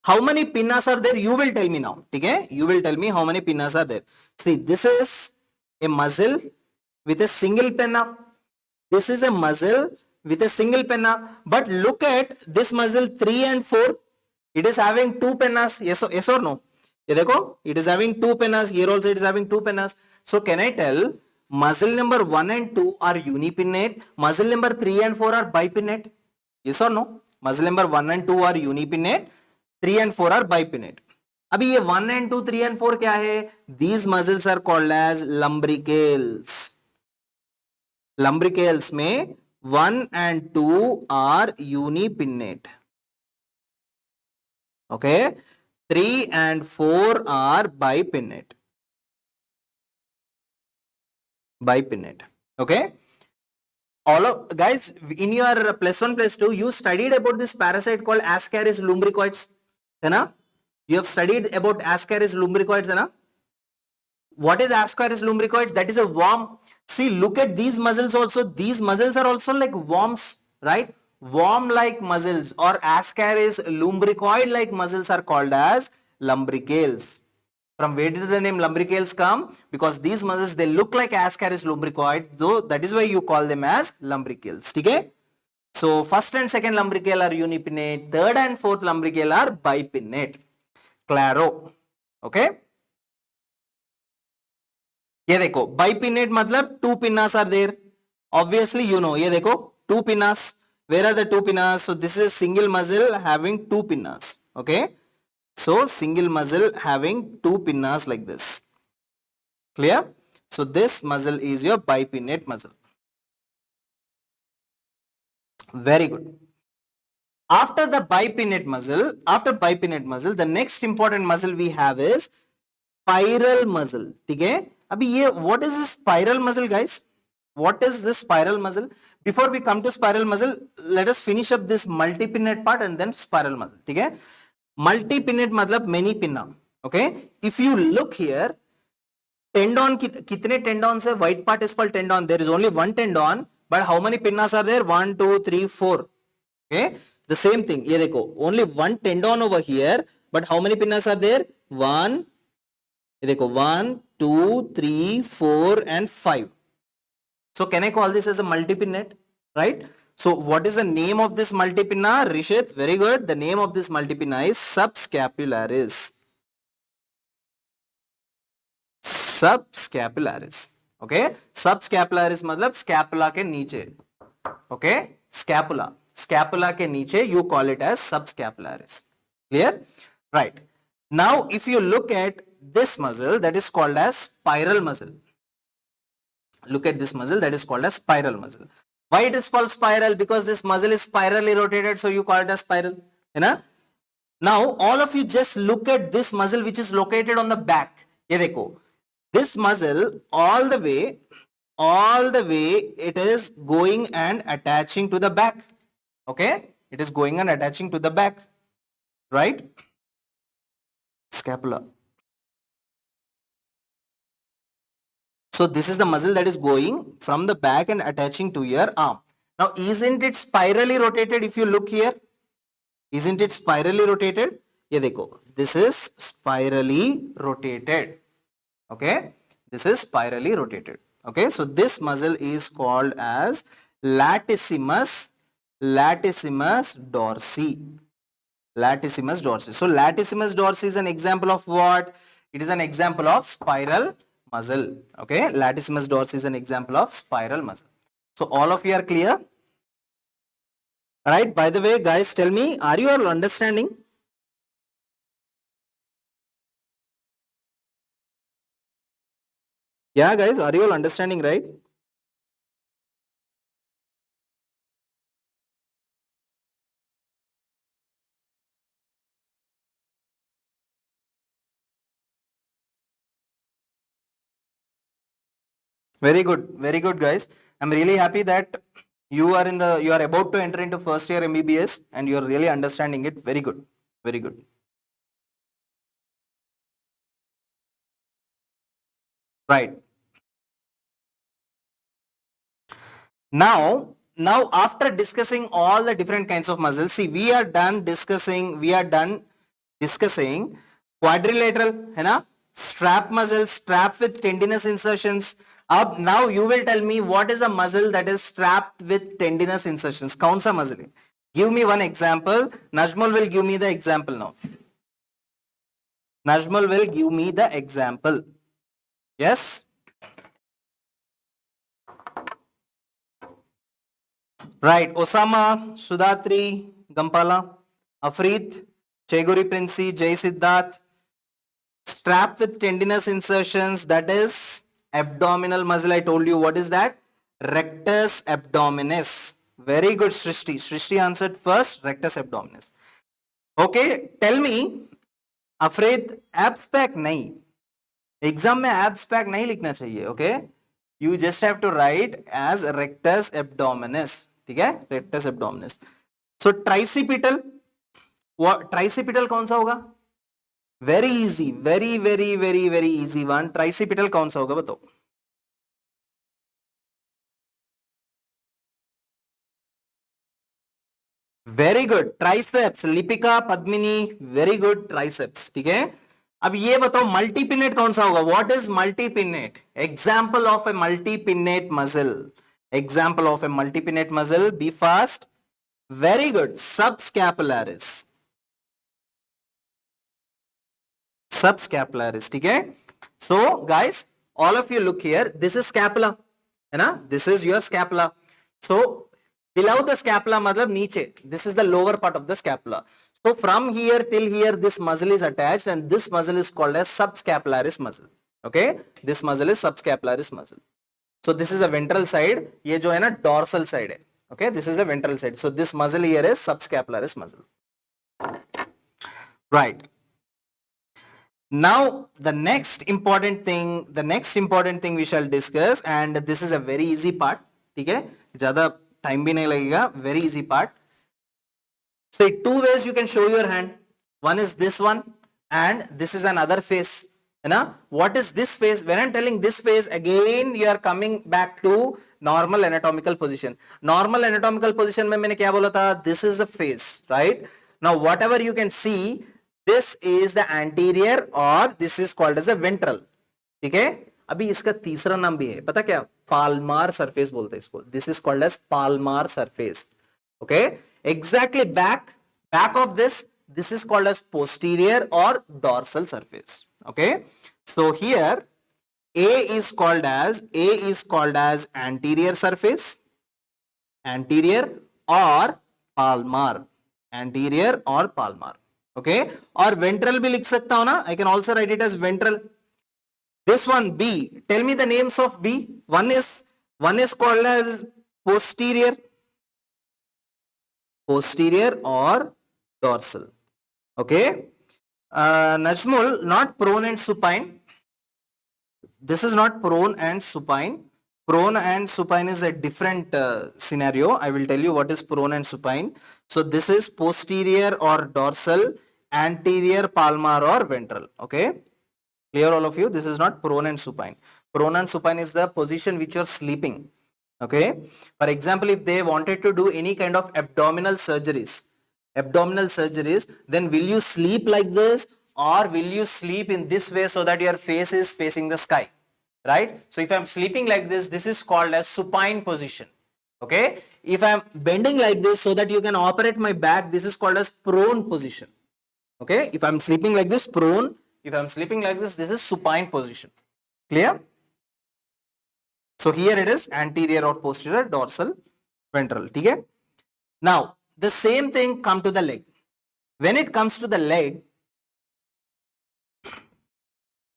how many pinnas are there? You will tell me now. ठीक है? You will tell me how many pinnas are there. See, this is a muscle with a single pinna. This is a muscle with a single pinna, but look at this muscle 3 and 4. It is having 2 pinnas. Yes or no? ये देखो, it is having 2 pinnas. Here also it is having 2 pinnas. So can I tell muscle number 1 and 2 are unipinnate, muscle number 3 and 4 are bipinnate? Yes or no? Muscle number 1 and 2 are unipinnate, 3 and 4 are bipinnate. अभी ये 1 and 2, 3 and 4 क्या है? These muscles are called as lumbricales. Lumbricales में 1 and 2 are unipinnate. Okay. 3 and 4 are bipinnate. Bipinnate. Okay. All of guys in your +1, +2, you studied about this parasite called Ascaris lumbricoids. है ना? You have studied about Ascaris lumbricoids, है ना? what is ascaris lumbricoids? That is a worm. See, look at these muscles also. These muscles are also like worms, right? Worm-like muscles or ascaris lumbricoid-like muscles are called as lumbricales. From where did the name lumbricales come? Because these muscles, they look like ascaris lumbricoid, though that is why you call them as lumbricales. Okay? So first and second lumbricale are unipinnate, third and fourth lumbricale are bipinnate. Claro. Okay? ये देखो bipinnate मतलब two pinnas are there. Obviously you know. ये देखो two pinnas. Where are the two pinnas? So this is single muscle having two pinnas. Okay. So single muscle having two pinnas like this. Clear? So this muscle is your bipinnate muscle. Very good. After the bipinnate muscle, the next important muscle we have is spiral muscle. Okay? What is this spiral muscle, guys? What is this spiral muscle? Before we come to spiral muscle, let us finish up this multipinnate part and then spiral muscle. Okay? Multipinnate matlab many pinna. Okay? If you look here, tendon, kitne tendons hai? White part is called tendon. There is only one tendon, but how many pinnas are there? 1, 2, 3, 4. Okay? The same thing. Ye dekho, only one tendon over here, but how many pinnas are there? 1, 1, 2, 3, 4 and 5. So can I call this as a multipinnate? Right? So what is the name of this multipinna? Rishit, very good. The name of this multipinna is subscapularis. Subscapularis. Okay? Subscapularis matlab scapula ke niche. Okay? Scapula. Scapula ke niche, you call it as subscapularis. Clear? Right. Now, if you look at this muscle, that is called as spiral muscle. Look at this muscle, that is called as spiral muscle. Why it is called spiral? Because this muscle is spirally rotated, so you call it as spiral. You know? Now, all of you just look at this muscle which is located on the back. Ye dekho. This muscle, all the way, it is going and attaching to the back. Okay? It is going and attaching to the back. Right? Scapula. So this is the muscle that is going from the back and attaching to your arm. Now, isn't it spirally rotated if you look here? Isn't it spirally rotated? Ye dekho. This is spirally rotated. Okay? This is spirally rotated. Okay? So this muscle is called as latissimus dorsi. Latissimus dorsi. So latissimus dorsi is an example of what? It is an example of spiral muscle. Okay? Latissimus dorsi is an example of spiral muscle. So all of you are clear? Alright, by the way, guys, tell me, are you all understanding? Yeah, guys, are you all understanding, right? Very good, guys. I'm really happy that you are about to enter into first year MBBS and you're really understanding it. Very good, very good. Right. Now after discussing all the different kinds of muscles, see, we are done discussing quadrilateral, है ना? Strap muscles, strap with tendinous insertions. Now you will tell me what is a muscle that is strapped with tendinous insertions. कौन सा muscle है? Give me one example. Najmul will give me the example now. Najmul will give me the example. Yes? Right. Osama, Sudatri, Gampala, Afreet, Cheguri Princy, Jay Siddharth. Strap with tendinous insertions, that is abdominal muscle. I told you, what is that? Rectus abdominis. Very good, Srishti. Srishti answered first, rectus abdominis. Okay, tell me, Afraid, abs pack nahi. Exam में abs pack नहीं लिखना चाहिए. Okay, you just have to write as rectus abdominis. ठीक है, rectus abdominis. So tricipital, what tricipital कौन सा होगा? Very easy, very very very very easy one. Tricipital कौन सा होगा बताओ. Very good, triceps. Lipika, Padmini, very good, triceps. ठीक है. अब ये बताओ मल्टीपिनेट कौन सा होगा. What is multipinnate? Example of a multipinnate muscle. Example of a multipinnate muscle. Be fast. Very good, subscapularis. Subscapularis. ठीक है. So guys, all of you look here. This is scapula, है ना. This is your scapula. So below the scapula मतलब नीचे. This is the lower part of the scapula. So from here till here this muscle is attached and this muscle is called as subscapularis muscle. Okay, this muscle is subscapularis muscle. So this is the ventral side. ये जो है ना dorsal side है. Okay, this is the ventral side. So this muscle here is subscapularis muscle. Right. Now the next important thing we shall discuss, and this is a very easy part. ठीक है, ज़्यादा time भी नहीं लगेगा. Very easy part. Say two ways you can show your hand. One is this one, and this is another face. है ना? What is this face? When I'm telling this face, again you are coming back to normal anatomical position. Normal anatomical position में मैंने क्या बोला था? This is the face, right? Now whatever you can see, this is the anterior or this is called as the ventral. ठीक है. अभी इसका तीसरा नाम भी है, पता क्या? पाल्मार सरफेस बोलते हैं इसको. This is called as palmar surface. Okay, exactly back of this is called as posterior or dorsal surface. Okay, so here A is called as anterior surface, anterior or palmar, anterior or palmar. Okay, or ventral भी लिख सकता हूं ना. I can also write it as ventral. This one B, tell me the names of B. One is called as posterior or dorsal. Okay, Najmul, not prone and supine. This is not prone and supine. Prone and supine is a different scenario. I will tell you what is prone and supine. So this is posterior or dorsal, anterior, palmar or ventral. Okay, clear all of you? This is not prone and supine. Prone and supine is the position which you are sleeping. Okay, for example, if they wanted to do any kind of abdominal surgeries, then will you sleep like this or will you sleep in this way so that your face is facing the sky, right? So if I'm sleeping like this is called as supine position. Okay, if I'm bending like this so that you can operate my back, this is called as prone position. Okay, if I'm sleeping like this, prone. If I'm sleeping like this is supine position. Clear? So here it is anterior or posterior, dorsal, ventral. Okay. Now the same thing come to the leg. When it comes to the leg,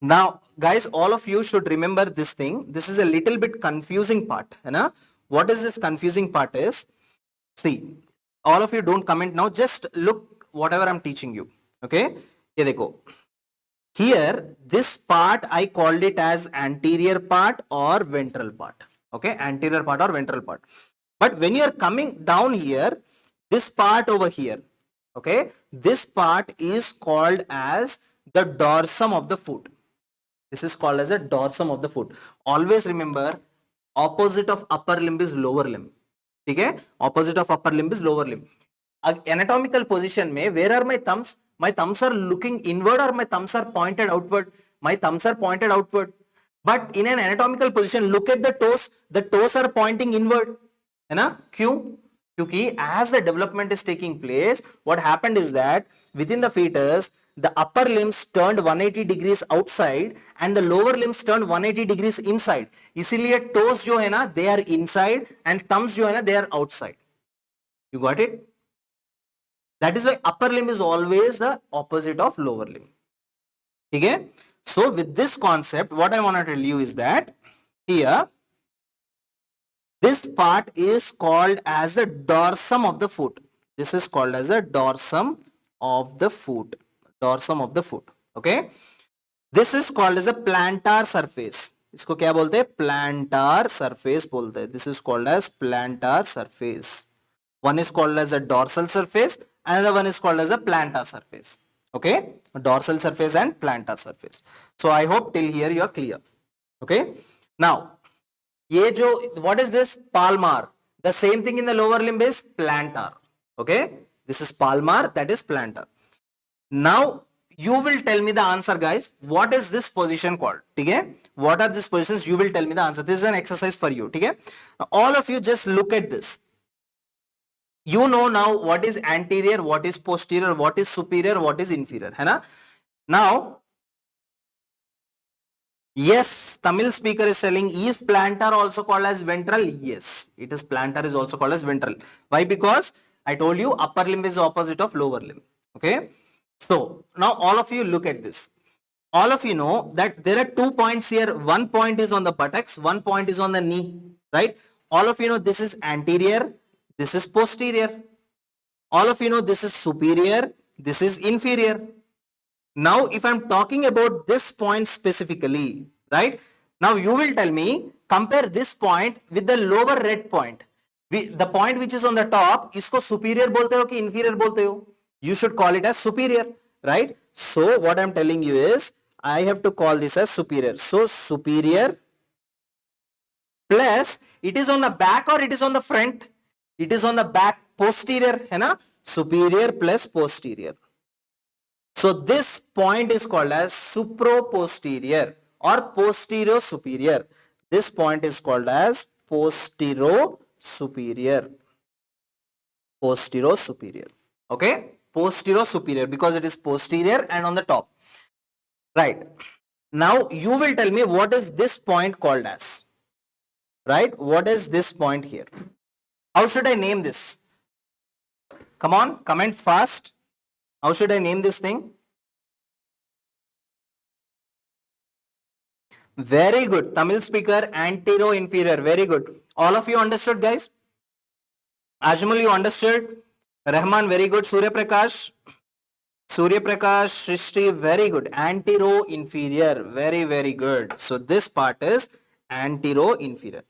now guys, all of you should remember this thing. This is a little bit confusing part. What is this confusing part is? See, all of you don't comment now. Just look whatever I'm teaching you. Okay. Here they go. Here, this part I called it as anterior part or ventral part. Okay, anterior part or ventral part. But when you are coming down here, this part over here, okay, this part is called as the dorsum of the foot. This is called as a dorsum of the foot. Always remember, opposite of upper limb is lower limb. Okay, opposite of upper limb is lower limb. Anatomical position mein, where are my thumbs? My thumbs are looking inward or my thumbs are pointed outward? My thumbs are pointed outward. But in an anatomical position, look at the toes. The toes are pointing inward. है ना? क्यों? क्योंकि as the development is taking place, what happened is that within the fetus, the upper limbs turned 180 degrees outside and the lower limbs turned 180 degrees inside. इसीलिए toes जो है ना, they are inside and thumbs जो है ना, they are outside. You got it? That is why upper limb is always the opposite of lower limb. Okay? So with this concept, what I want to tell you is that here, this part is called as the dorsum of the foot. This is called as the dorsum of the foot. Dorsum of the foot. Okay? This is called as a plantar surface. इसको क्या बोलते हैं? Plantar surface बोलते हैं. This is called as plantar surface. One is called as a dorsal surface. Another one is called as a plantar surface. Okay, dorsal surface and plantar surface. So I hope till here you are clear. Okay, now what is this? Palmar. The same thing in the lower limb is plantar. Okay, this is palmar, that is plantar. Now you will tell me the answer, guys. What is this position called? Okay, what are these positions? You will tell me the answer. This is an exercise for you. Okay, all of you just look at this. You know now what is anterior, what is posterior, what is superior, what is inferior, hai na? Now, yes, Tamil speaker is telling, is plantar also called as ventral? Yes, it is. Plantar is also called as ventral. Why? Because I told you upper limb is opposite of lower limb. Okay, so now all of you look at this. All of you know that there are 2 points here. One point is on the buttocks, one point is on the knee, right? All of you know this is anterior, this is posterior. All of you know this is superior, this is inferior. Now, if I'm talking about this point specifically, right? Now, you will tell me, compare this point with the lower red point. The point which is on the top, isko superior bolte ho ki inferior bolte ho? You should call it as superior, right? So, what I'm telling you is, I have to call this as superior. So, superior plus, it is on the back or it is on the front? It is on the back, posterior, hai na? Superior plus posterior. So this point is called as supro-posterior or posterior-superior. This point is called as posterior-superior. Posterior-superior. Okay? Posterior-superior because it is posterior and on the top. Right. Now you will tell me what is this point called as. Right? What is this point here? How should I name this? Come on, comment fast. How should I name this thing? Very good. Tamil speaker, antero-inferior. Very good. All of you understood, guys? Ajmal, you understood? Rahman, very good. Surya Prakash, Shrishti, very good. Antero-inferior. Very, very good. So this part is antero-inferior.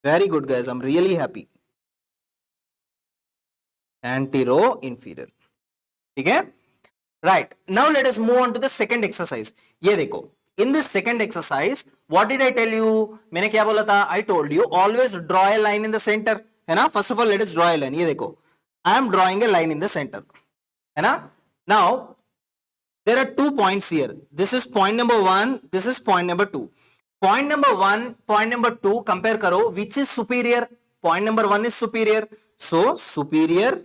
Very good, guys. I'm really happy. Antero-inferior. Okay? Right. Now let us move on to the second exercise. Ye dekho. In this second exercise, what did I tell you? मैंने क्या बोला था? I told you always draw a line in the center. है ना? First of all, let us draw a line. ये देखो. I am drawing a line in the center. है ना? Now, there are 2 points here. This is point number 1. This is point number 2. Point number 1, point number 2, compare karo. Which is superior? Point number 1 is superior. So, superior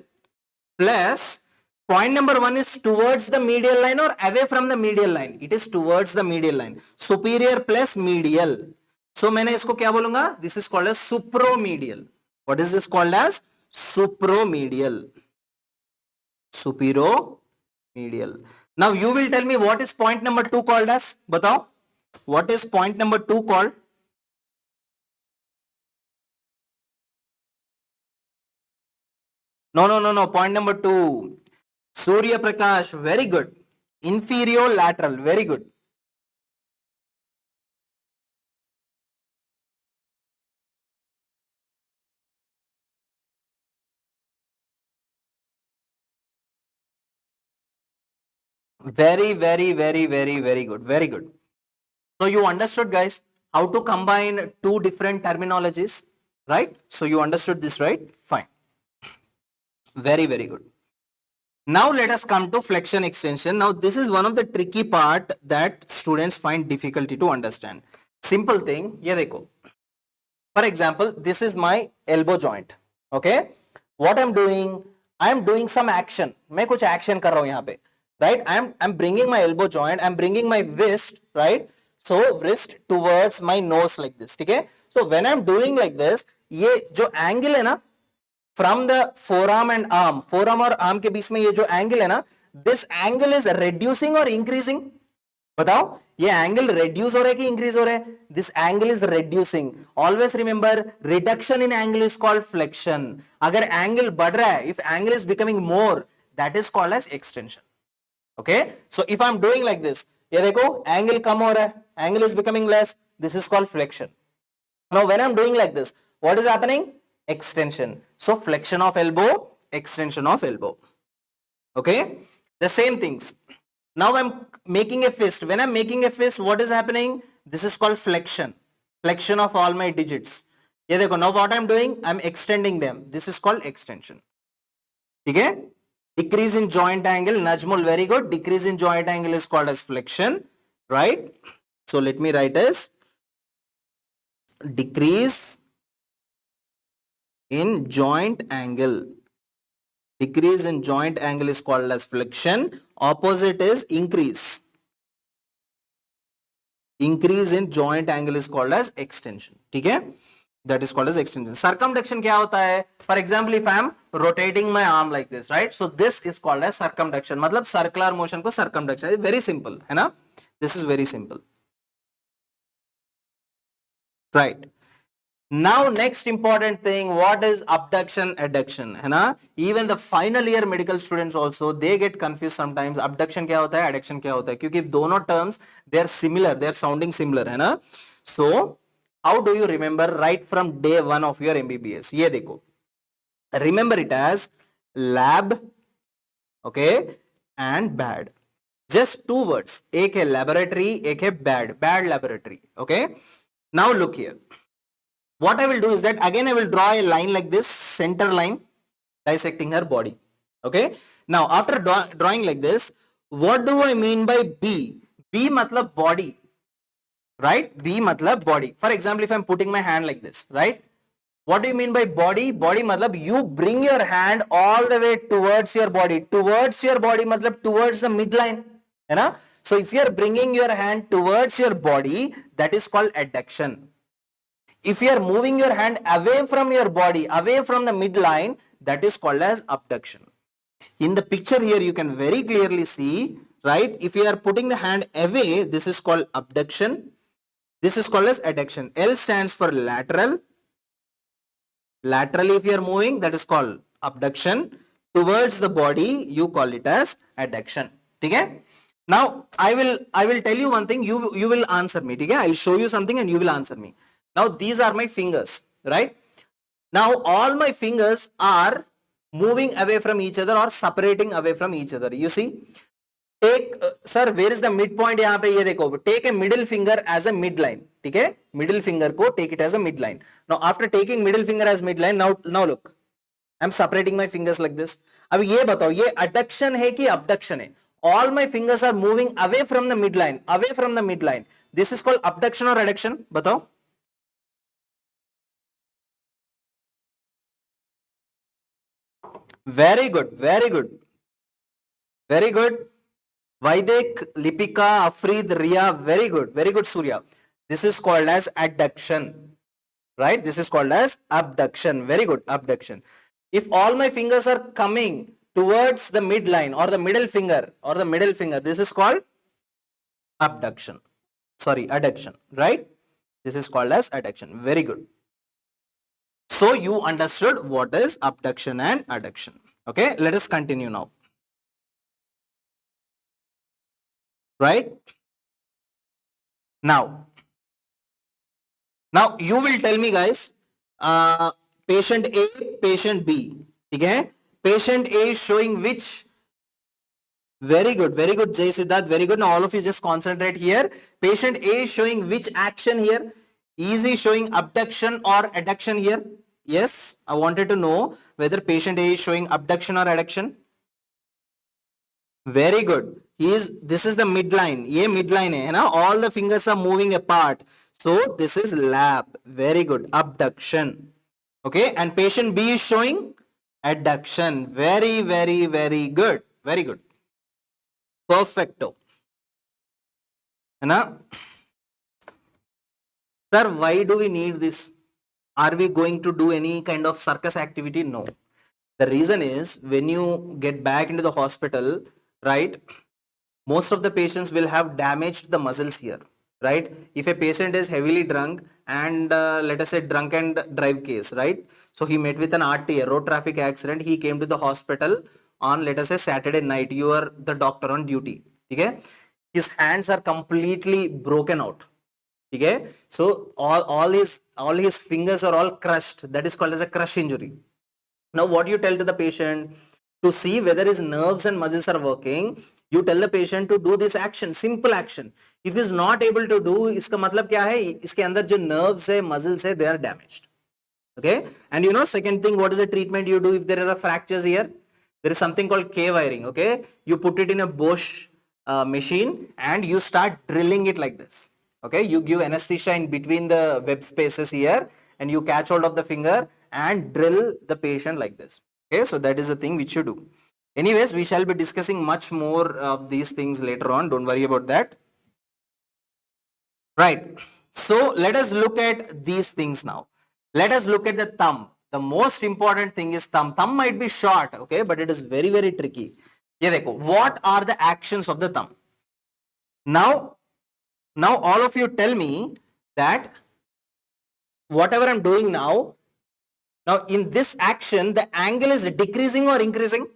plus point number 1 is towards the medial line or away from the medial line? It is towards the medial line. Superior plus medial. So, मैंने इसको क्या बोलूंगा? This is called as supromedial. What is this called as? Supromedial. Superomedial. Now, you will tell me what is point number 2 called as? Batao. What is point number 2 called? No. Point number 2. Surya Prakash, very good. Inferior lateral, very good. Very good. Very good. So you understood, guys, how to combine 2 different terminologies, right? So you understood this, right? Fine. Very good. Now let us come to flexion extension. Now this is one of the tricky part that students find difficulty to understand. Simple thing, ye dekho. For example, this is my elbow joint. Okay? What I'm doing? I'm doing some action. मैं कुछ action कर रहा हूँ यहाँ पे. Right? I'm bringing my elbow joint. I'm bringing my wrist. Right? So wrist towards my nose like this. Okay? So when I'm doing like this, ये जो angle है ना, from the forearm and arm, forearm और arm के बीच में ये जो angle है ना, this angle is reducing or increasing? बताओ, ये angle reduce हो रहा है कि increase हो रहा है? This angle is reducing. Always remember, reduction in angle is called flexion. अगर angle बढ़ रहा है, if angle is becoming more, that is called as extension. Okay? So if I'm doing like this, ये देखो, angle कम हो रहा है, angle is becoming less, this is called flexion. Now when I'm doing like this, what is happening? Extension. So flexion of elbow, extension of elbow. Okay? The same things. Now I'm making a fist. When I'm making a fist, what is happening? This is called flexion. Flexion of all my digits. ये देखो, now what I'm doing? I'm extending them. This is called extension. Okay? Decrease in joint angle, Najmul, very good. Decrease in joint angle is called as flexion, right? So let me write as decrease in joint angle. Decrease in joint angle is called as flexion. Opposite is increase. Increase in joint angle is called as extension. Okay? That is called as extension. Circumduction क्या होता है? For example, if I am rotating my arm like this, right? So this is called as circumduction. मतलब circular motion को circumduction. It's very simple, है ना? This is very simple. Right. Now next important thing, what is abduction, adduction, है ना? Even the final year medical students also, they get confused sometimes. Abduction क्या होता है, adduction क्या होता है? क्योंकि दोनों terms they are similar, they are sounding similar, है ना? So how do you remember right from day one of your MBBS? ये देखो, remember it as lab, okay, and bad. Just two words, एक है laboratory, एक है bad laboratory, okay? Now look here. What I will do is that again I will draw a line like this, center line, dissecting her body. Okay. Now after drawing like this, what do I mean by B? B matlab body, right? B matlab body. For example, if I am putting my hand like this, right? What do you mean by body? Body matlab you bring your hand all the way towards your body. Towards your body matlab towards the midline. You know? So if you are bringing your hand towards your body, that is called adduction. If you are moving your hand away from your body, away from the midline, that is called as abduction. In the picture here, you can very clearly see, right? If you are putting the hand away, this is called abduction. This is called as adduction. L stands for lateral. Laterally, if you are moving, that is called abduction. Towards the body, you call it as adduction. Okay? Now, I will tell you one thing. You will answer me. Okay? I will show you something and you will answer me. Now these are my fingers, right? Now all my fingers are moving away from each other or separating away from each other. You see, take sir, where is the midpoint? यहाँ पे ये देखो, take a middle finger as a midline. ठीक है? Middle finger को take it as a midline. Now after taking middle finger as midline, now look, I'm separating my fingers like this. अब ये बताओ, ये adduction है कि abduction है? All my fingers are moving away from the midline. Away from the midline. This is called abduction or adduction? बताओ. Very good, very good, very good. Vaidek, Lipika, Afrid, Ria, very good, Surya. This is called as adduction, right? This is called as abduction. Very good, abduction. If all my fingers are coming towards the midline or the middle finger, this is called abduction. Sorry, adduction, right? This is called as adduction. Very good. So you understood what is abduction and adduction. Okay, let us continue now. Right? Now you will tell me, guys, patient A, patient B. Okay? Patient A is showing which? Very good, Jay Siddharth, very good. Now all of you just concentrate here. Patient A is showing which action here? Is he showing abduction or adduction here? Yes, I wanted to know whether patient A is showing abduction or adduction. Very good. This is the midline. Ye midline hai na? All the fingers are moving apart. So this is lap. Very good. Abduction. Okay. And patient B is showing adduction. Very good. Very good. Perfecto. Hai na? Sir, why do we need this? Are we going to do any kind of circus activity? No. The reason is when you get back into the hospital, right, most of the patients will have damaged the muscles here, right? If a patient is heavily drunk and let us say drunk and drive case, right? So he met with an RTA, road traffic accident. He came to the hospital on, let us say, Saturday night. You are the doctor on duty. Okay? His hands are completely broken out. Okay, so all his fingers are all crushed. That is called as a crush injury. Now what you tell to the patient, to see whether his nerves and muscles are working, You tell the patient to do this action, simple action. If he is not able to do, इसका मतलब क्या है, इसके अंदर जो nerves है, muscles है, they are damaged. Okay, and you know, second thing, what is the treatment you do if there are fractures here? There is something called K wiring. Okay, you put it in a Bosch machine and you start drilling it like this. Okay, you give anesthesia in between the web spaces here and you catch hold of the finger and drill the patient like this. Okay, so that is the thing which you do. Anyways, we shall be discussing much more of these things later on. Don't worry about that. Right. So let us look at these things now. Let us look at the thumb. The most important thing is thumb. Thumb might be short, okay, but it is very, very tricky. Ye dekho, what are the actions of the thumb? Now all of you tell me that whatever I'm doing now in this action, the angle is decreasing or increasing?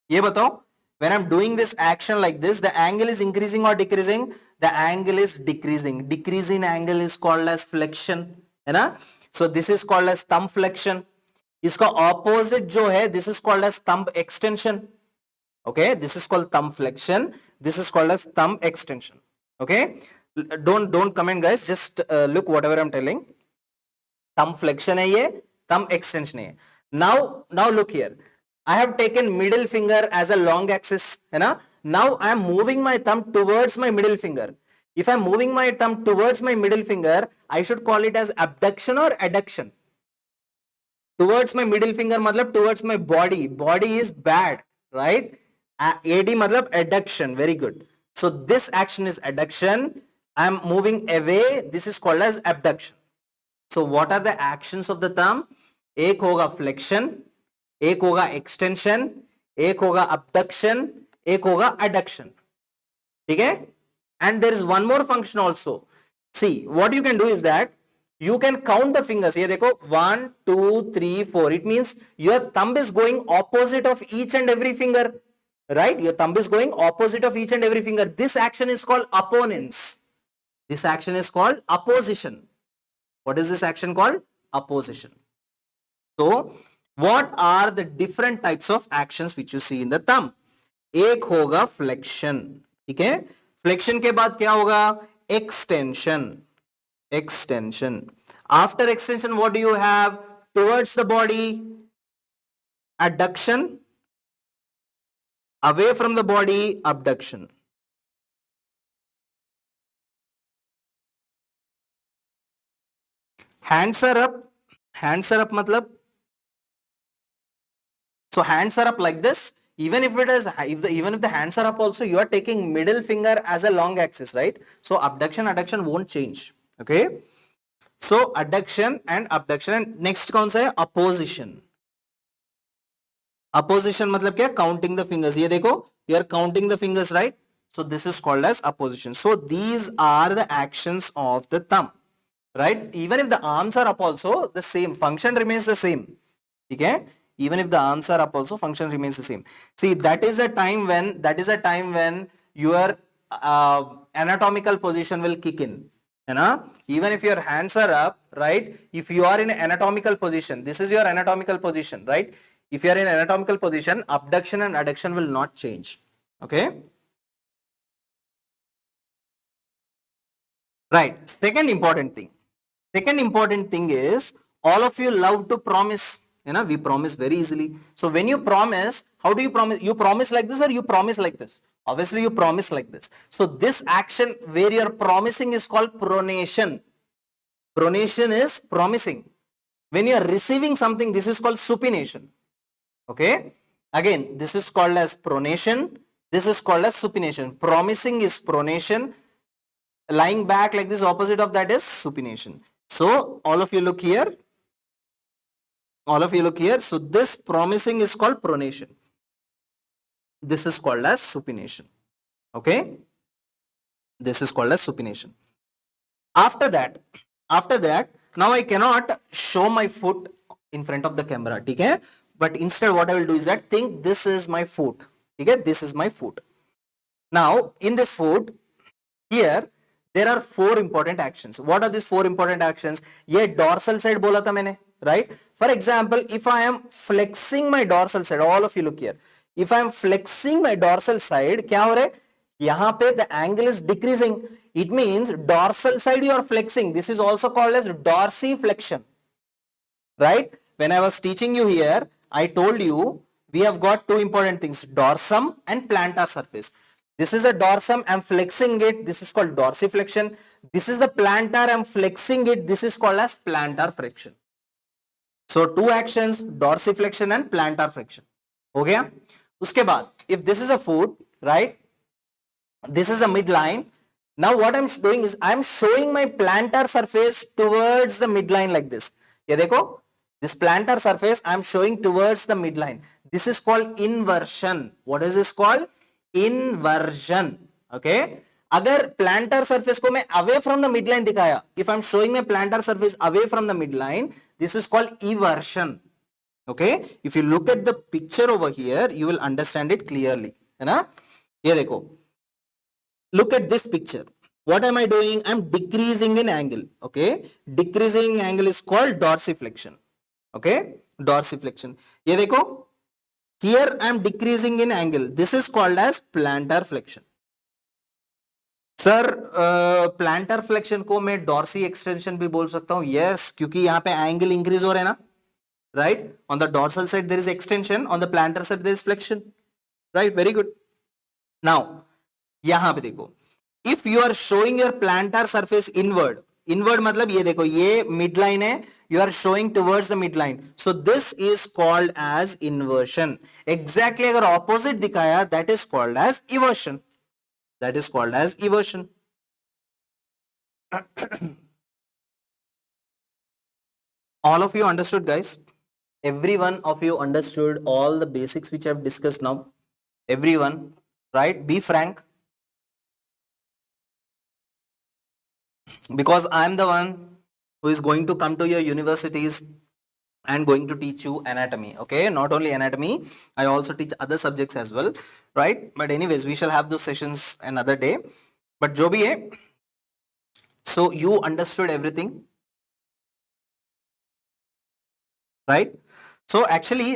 Ye batao. When I'm doing this action like this, the angle is increasing or decreasing? The angle is decreasing. Decrease in angle is called as flexion. है ना? So this is called as thumb flexion. इसका opposite जो है, this is called as thumb extension. Okay, this is called thumb flexion. This is called as thumb extension. Okay, don't comment, guys. Just look whatever I'm telling. Thumb flexion है ये, thumb extension है. Now look here. I have taken middle finger as a long axis. है ना? Now I am moving my thumb towards my middle finger. If I am moving my thumb towards my middle finger, I should call it as abduction or adduction. Towards my middle finger matlab towards my body. Body is bad, right? AD matlab adduction. Very good. So this action is adduction. I am moving away. This is called as abduction. So what are the actions of the thumb? एक होगा flexion, एक होगा extension, एक होगा abduction, एक होगा adduction. ठीक है? And there is one more function also. See, what you can do is that you can count the fingers. Ye dekho, 1, 2, 3, 4. It means your thumb is going opposite of each and every finger. Right? Your thumb is going opposite of each and every finger. This action is called opponents. This action is called opposition. What is this action called? Opposition. So, what are the different types of actions which you see in the thumb? एक होगा flexion. ठीक है? Flexion के बाद क्या होगा? Extension. Extension. After extension, what do you have? Towards the body, adduction. Away from the body, abduction. Hands are up. Hands are up matlab. So hands are up like this. Even if it is, even if the hands are up also, you are taking middle finger as a long axis, right? So abduction, adduction won't change. Okay. So adduction and abduction. And next kaun sa hai? Opposition. Opposition matlab kya? Counting the fingers. Ye dekho, you are counting the fingers, right? So this is called as opposition. So these are the actions of the thumb, right? Even if the arms are up also, the same function remains the same. Okay. Even if the arms are up also, function remains the same. See, that is a time when your anatomical position will kick in. Even if your hands are up, right? If you are in an anatomical position, this is your anatomical position, right? If you are in anatomical position, abduction and adduction will not change. Okay. Right. Second important thing is, all of you love to promise. We promise very easily. So when you promise, how do you promise? You promise like this or you promise like this? Obviously you promise like this. So this action where you are promising is called pronation. Pronation is promising. When you are receiving something, this is called supination. Okay. Again, this is called as pronation. This is called as supination. Promising is pronation. Lying back like this, opposite of that is supination. So all of you look here. So this promising is called pronation. This is called as supination. Okay. This is called as supination. After that, now I cannot show my foot in front of the camera. Okay. But instead what I will do is that think this is my foot. Okay. This is my foot. Now in this foot, here there are 4 important actions. What are these 4 important actions? Ye dorsal side bola tha maine. Right? For example, if I am flexing my dorsal side, all of you look here. if I am flexing my dorsal side, क्या हो रहा है? यहाँ पे the angle is decreasing. It means dorsal side you are flexing. This is also called as dorsiflexion. Right? When I was teaching you here, I told you we have got two important things, dorsum and plantar surface. This is the dorsum, I'm flexing it, this is called dorsiflexion. This is the plantar, I'm flexing it, this is called as plantar flexion. So two actions, dorsiflexion and plantar flexion. Okay? Uske baad, if this is a foot, right? This is the midline. Now what I'm doing is I'm showing my plantar surface towards the midline like this. Ye dekho, this plantar surface I'm showing towards the midline. This is called inversion. What is this called? Inversion. Okay? अगर plantar surface को मैं away from the midline दिखाया, if I'm showing my plantar surface away from the midline, this is called eversion. Okay? If you look at the picture over here, you will understand it clearly. है ना? ये देखो. Look at this picture. What am I doing? I'm decreasing in angle. Okay? Decreasing angle is called dorsiflexion. Okay? Dorsiflexion. ये देखो. Here I am decreasing in angle. This is called as plantar flexion. Sir planter flexion को मैं Dorsey extension भी बोल सकता हूं. Yes, क्योंकि यहाँ पे एंगल इंक्रीज हो रहा है ना. Right? On the dorsal side there is extension, on the plantar side there is flexion. Right? Very good. Now यहां पे देखो, if you are showing your plantar surface inward, inward मतलब ये देखो, ये मिड लाइन है, you are showing towards the midline, so this is called as inversion. Exactly अगर opposite दिखाया, that is called as eversion. That is called as eversion. All of you understood, guys? Every one of you understood all the basics which I have discussed now? Everyone, right? Be frank. Because I am the one who is going to come to your universities and going to teach you anatomy. Okay, not only anatomy, I also teach other subjects as well, right? But anyways, we shall have those sessions another day. But jo bhi hai, so you understood everything, right? So actually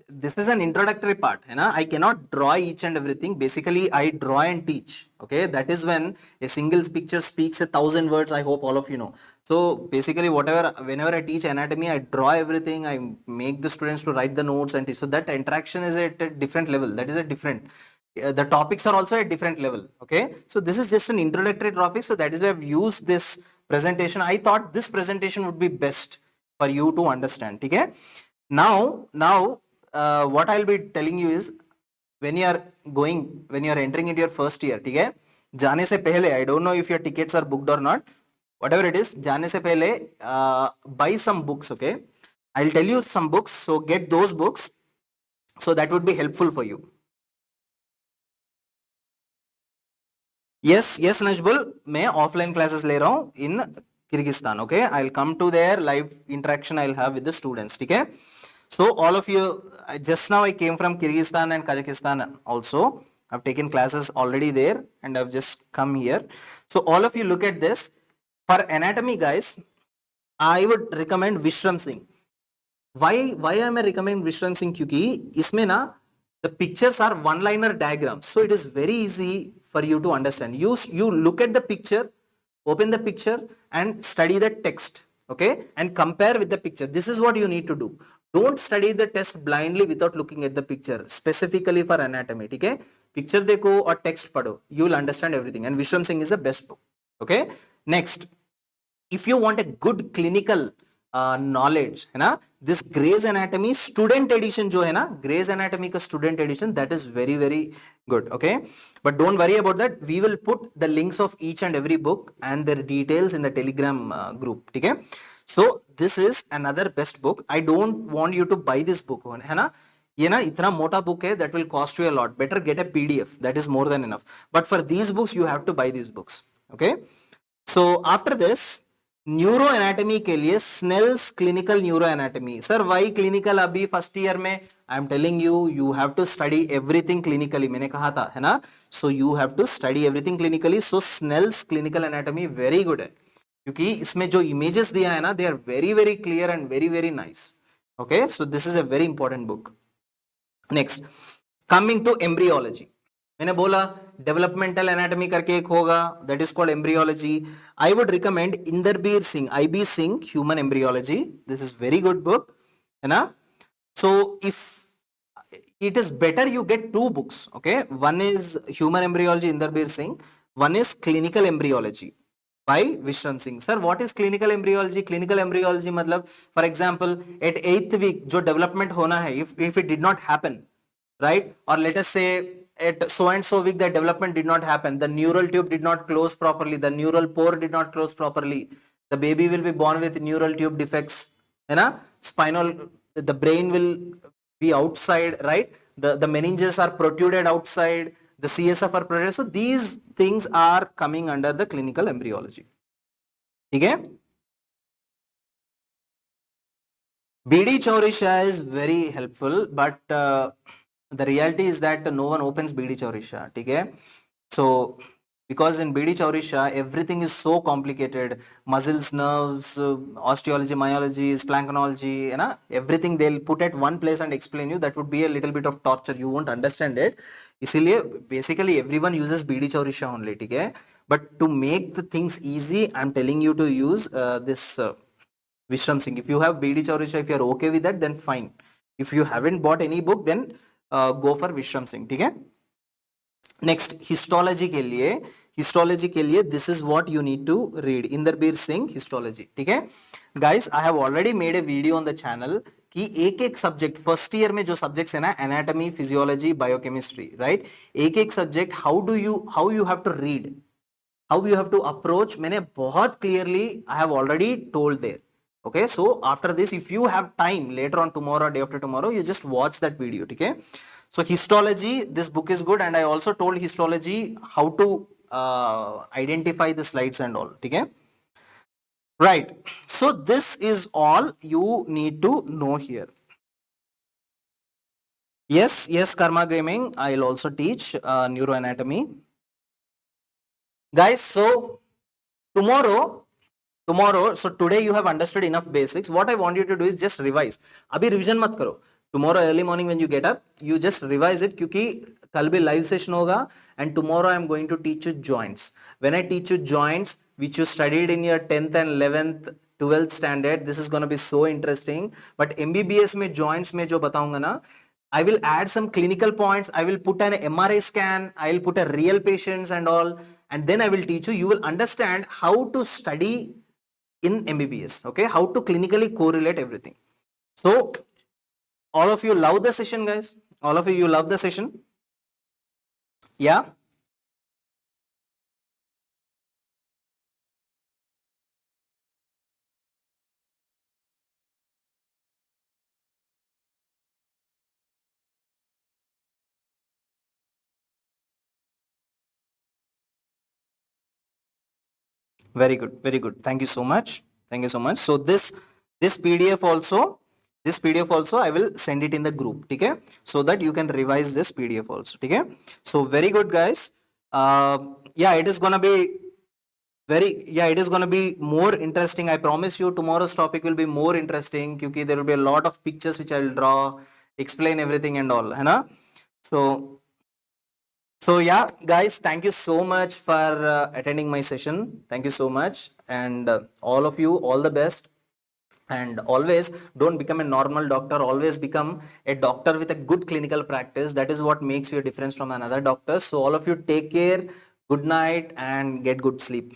this is an introductory part, है ना? I cannot draw each and everything. Basically I draw and teach. Okay, that is when a single picture speaks 1,000 words. I hope all of you know. So basically whenever I teach anatomy, I draw everything, I make the students to write the notes and teach. So that interaction is at a different level. That is a different, the topics are also at different level. Okay, so this is just an introductory topic. So that is why I've used this presentation. I thought this presentation would be best for you to understand. Okay, now what I'll be telling you is, when you are entering into your first year, ठीक है, जाने से पहले, I don't know if your tickets are booked or not, whatever it is, जाने से पहले buy some books. Okay, I'll tell you some books, so get those books, so that would be helpful for you. Yes, Najbul, मैं offline classes ले रहा हूँ in Kyrgyzstan. Okay, I'll come to their live interaction I'll have with the students. ठीक है. So all of you, just now I came from Kyrgyzstan and Kazakhstan also. I've taken classes already there and I've just come here. So all of you look at this. For anatomy, guys, I would recommend Vishram Singh. Why am I recommending Vishram Singh? Kyunki isme na the pictures are one-liner diagrams, so it is very easy for you to understand. You look at the picture, open the picture and study the text. Okay, and compare with the picture. This is what you need to do. Don't study the test blindly without looking at the picture, specifically for anatomy. Okay, picture dekho or text padho, you will understand everything. And Vishram Singh is the best book. Okay, next, if you want a good clinical knowledge, है ना, this Gray's Anatomy student edition जो है ना, Gray's Anatomy का student edition, that is very, very good. Okay, but don't worry about that. We will put the links of each and every book and their details in the Telegram group. Okay, so this is another best book. I don't want you to buy this book, है ना, ये ना इतना मोटा book है, that will cost you a lot. Better get a PDF, that is more than enough. But for these books you have to buy these books. Okay, so after this, neuro anatomy के लिए Snell's clinical neuro anatomy. Sir why clinical? अभी first year में I am telling you have to study everything clinically. मैंने कहा था, है ना, so you have to study everything clinically. So Snell's clinical anatomy very good है, क्योंकि इसमें जो इमेजेस दिया है ना, they are very very clear and very very nice. Okay, so this is a very important book. Next, coming to embryology, मैंने बोला developmental anatomy करके एक होगा, that is called embryology. I would recommend Inderbir Singh, IB Singh, human embryology. This is very good book, है ना. So if it is better you get two books, okay, one is human embryology Inderbir Singh, one is clinical embryology by Vishram Singh. Sir, what is clinical embryology? Clinical embryology matlab, for example, at 8th week jo development hona hai, if it did not happen, right, or let us say at so and so week the development did not happen, the neural tube did not close properly, the neural pore did not close properly, the baby will be born with neural tube defects, है ना, spinal, the brain will be outside, right, the meninges are protruded outside, the CSF are protruded. So these things are coming under the clinical embryology. ठीक है. BD Chaurisha is very helpful, but the reality is that no one opens BD Chaurisha. ठीक है. So because in BD Chaurisha everything is so complicated, muscles, nerves, osteology, myology, splanchnology, you know, everything they'll put at one place and explain you. That would be a little bit of torture, you won't understand it. इसीलिए basically everyone uses BD Chaurisha only, ठीक है. But to make the things easy, I'm telling you to use this Vishram Singh. If you have BD Chaurisha, if you're okay with that, then fine. If you haven't bought any book, then go for Vishram Singh, ठीक है. Next histology के लिए this is what you need to read, Inderbir Singh histology. ठीक है guys, I have already made a video on the channel कि एक एक subject first year में जो सब्जेक्ट्स है ना, एनाटॉमी, फिजियोलॉजी, बायोकेमिस्ट्री, राइट, एक एक subject how you have to read, how you have to approach, मैंने बहुत clearly I have already told there. Okay, so after this, if you have time later on tomorrow, day after tomorrow, you just watch that video. Okay, so histology, this book is good, and I also told histology how to identify the slides and all. Okay, right, so this is all you need to know here. Yes, Karma Gaming, I'll also teach neuroanatomy, guys. So tomorrow, so today you have understood enough basics. What I want you to do is just revise. Abhi revision mat karo. Tomorrow early morning when you get up, you just revise it, क्योंकि कल भी live session होगा, and tomorrow I am going to teach you joints. When I teach you joints which you studied in your 10th and 11th 12th standard, this is going to be so interesting. But MBBS में joints में जो बताऊंगा ना, I will add some clinical points. I will put an MRI scan. I will put a real patients and all, and then I will teach you. You will understand how to study in MBBS, okay, how to clinically correlate everything. So all of you love the session, guys, all of you love the session, yeah. Very good, thank you so much, so this PDF also I will send it in the group, okay, so that you can revise this PDF also, okay. So very good, guys. Yeah, it is gonna be more interesting. I promise you tomorrow's topic will be more interesting, because there will be a lot of pictures which I will draw, explain everything and all, hai na? So yeah, guys, thank you so much for attending my session. Thank you so much, and all of you, all the best. And always don't become a normal doctor, always become a doctor with a good clinical practice. That is what makes you a difference from another doctor. So all of you, take care, good night, and get good sleep.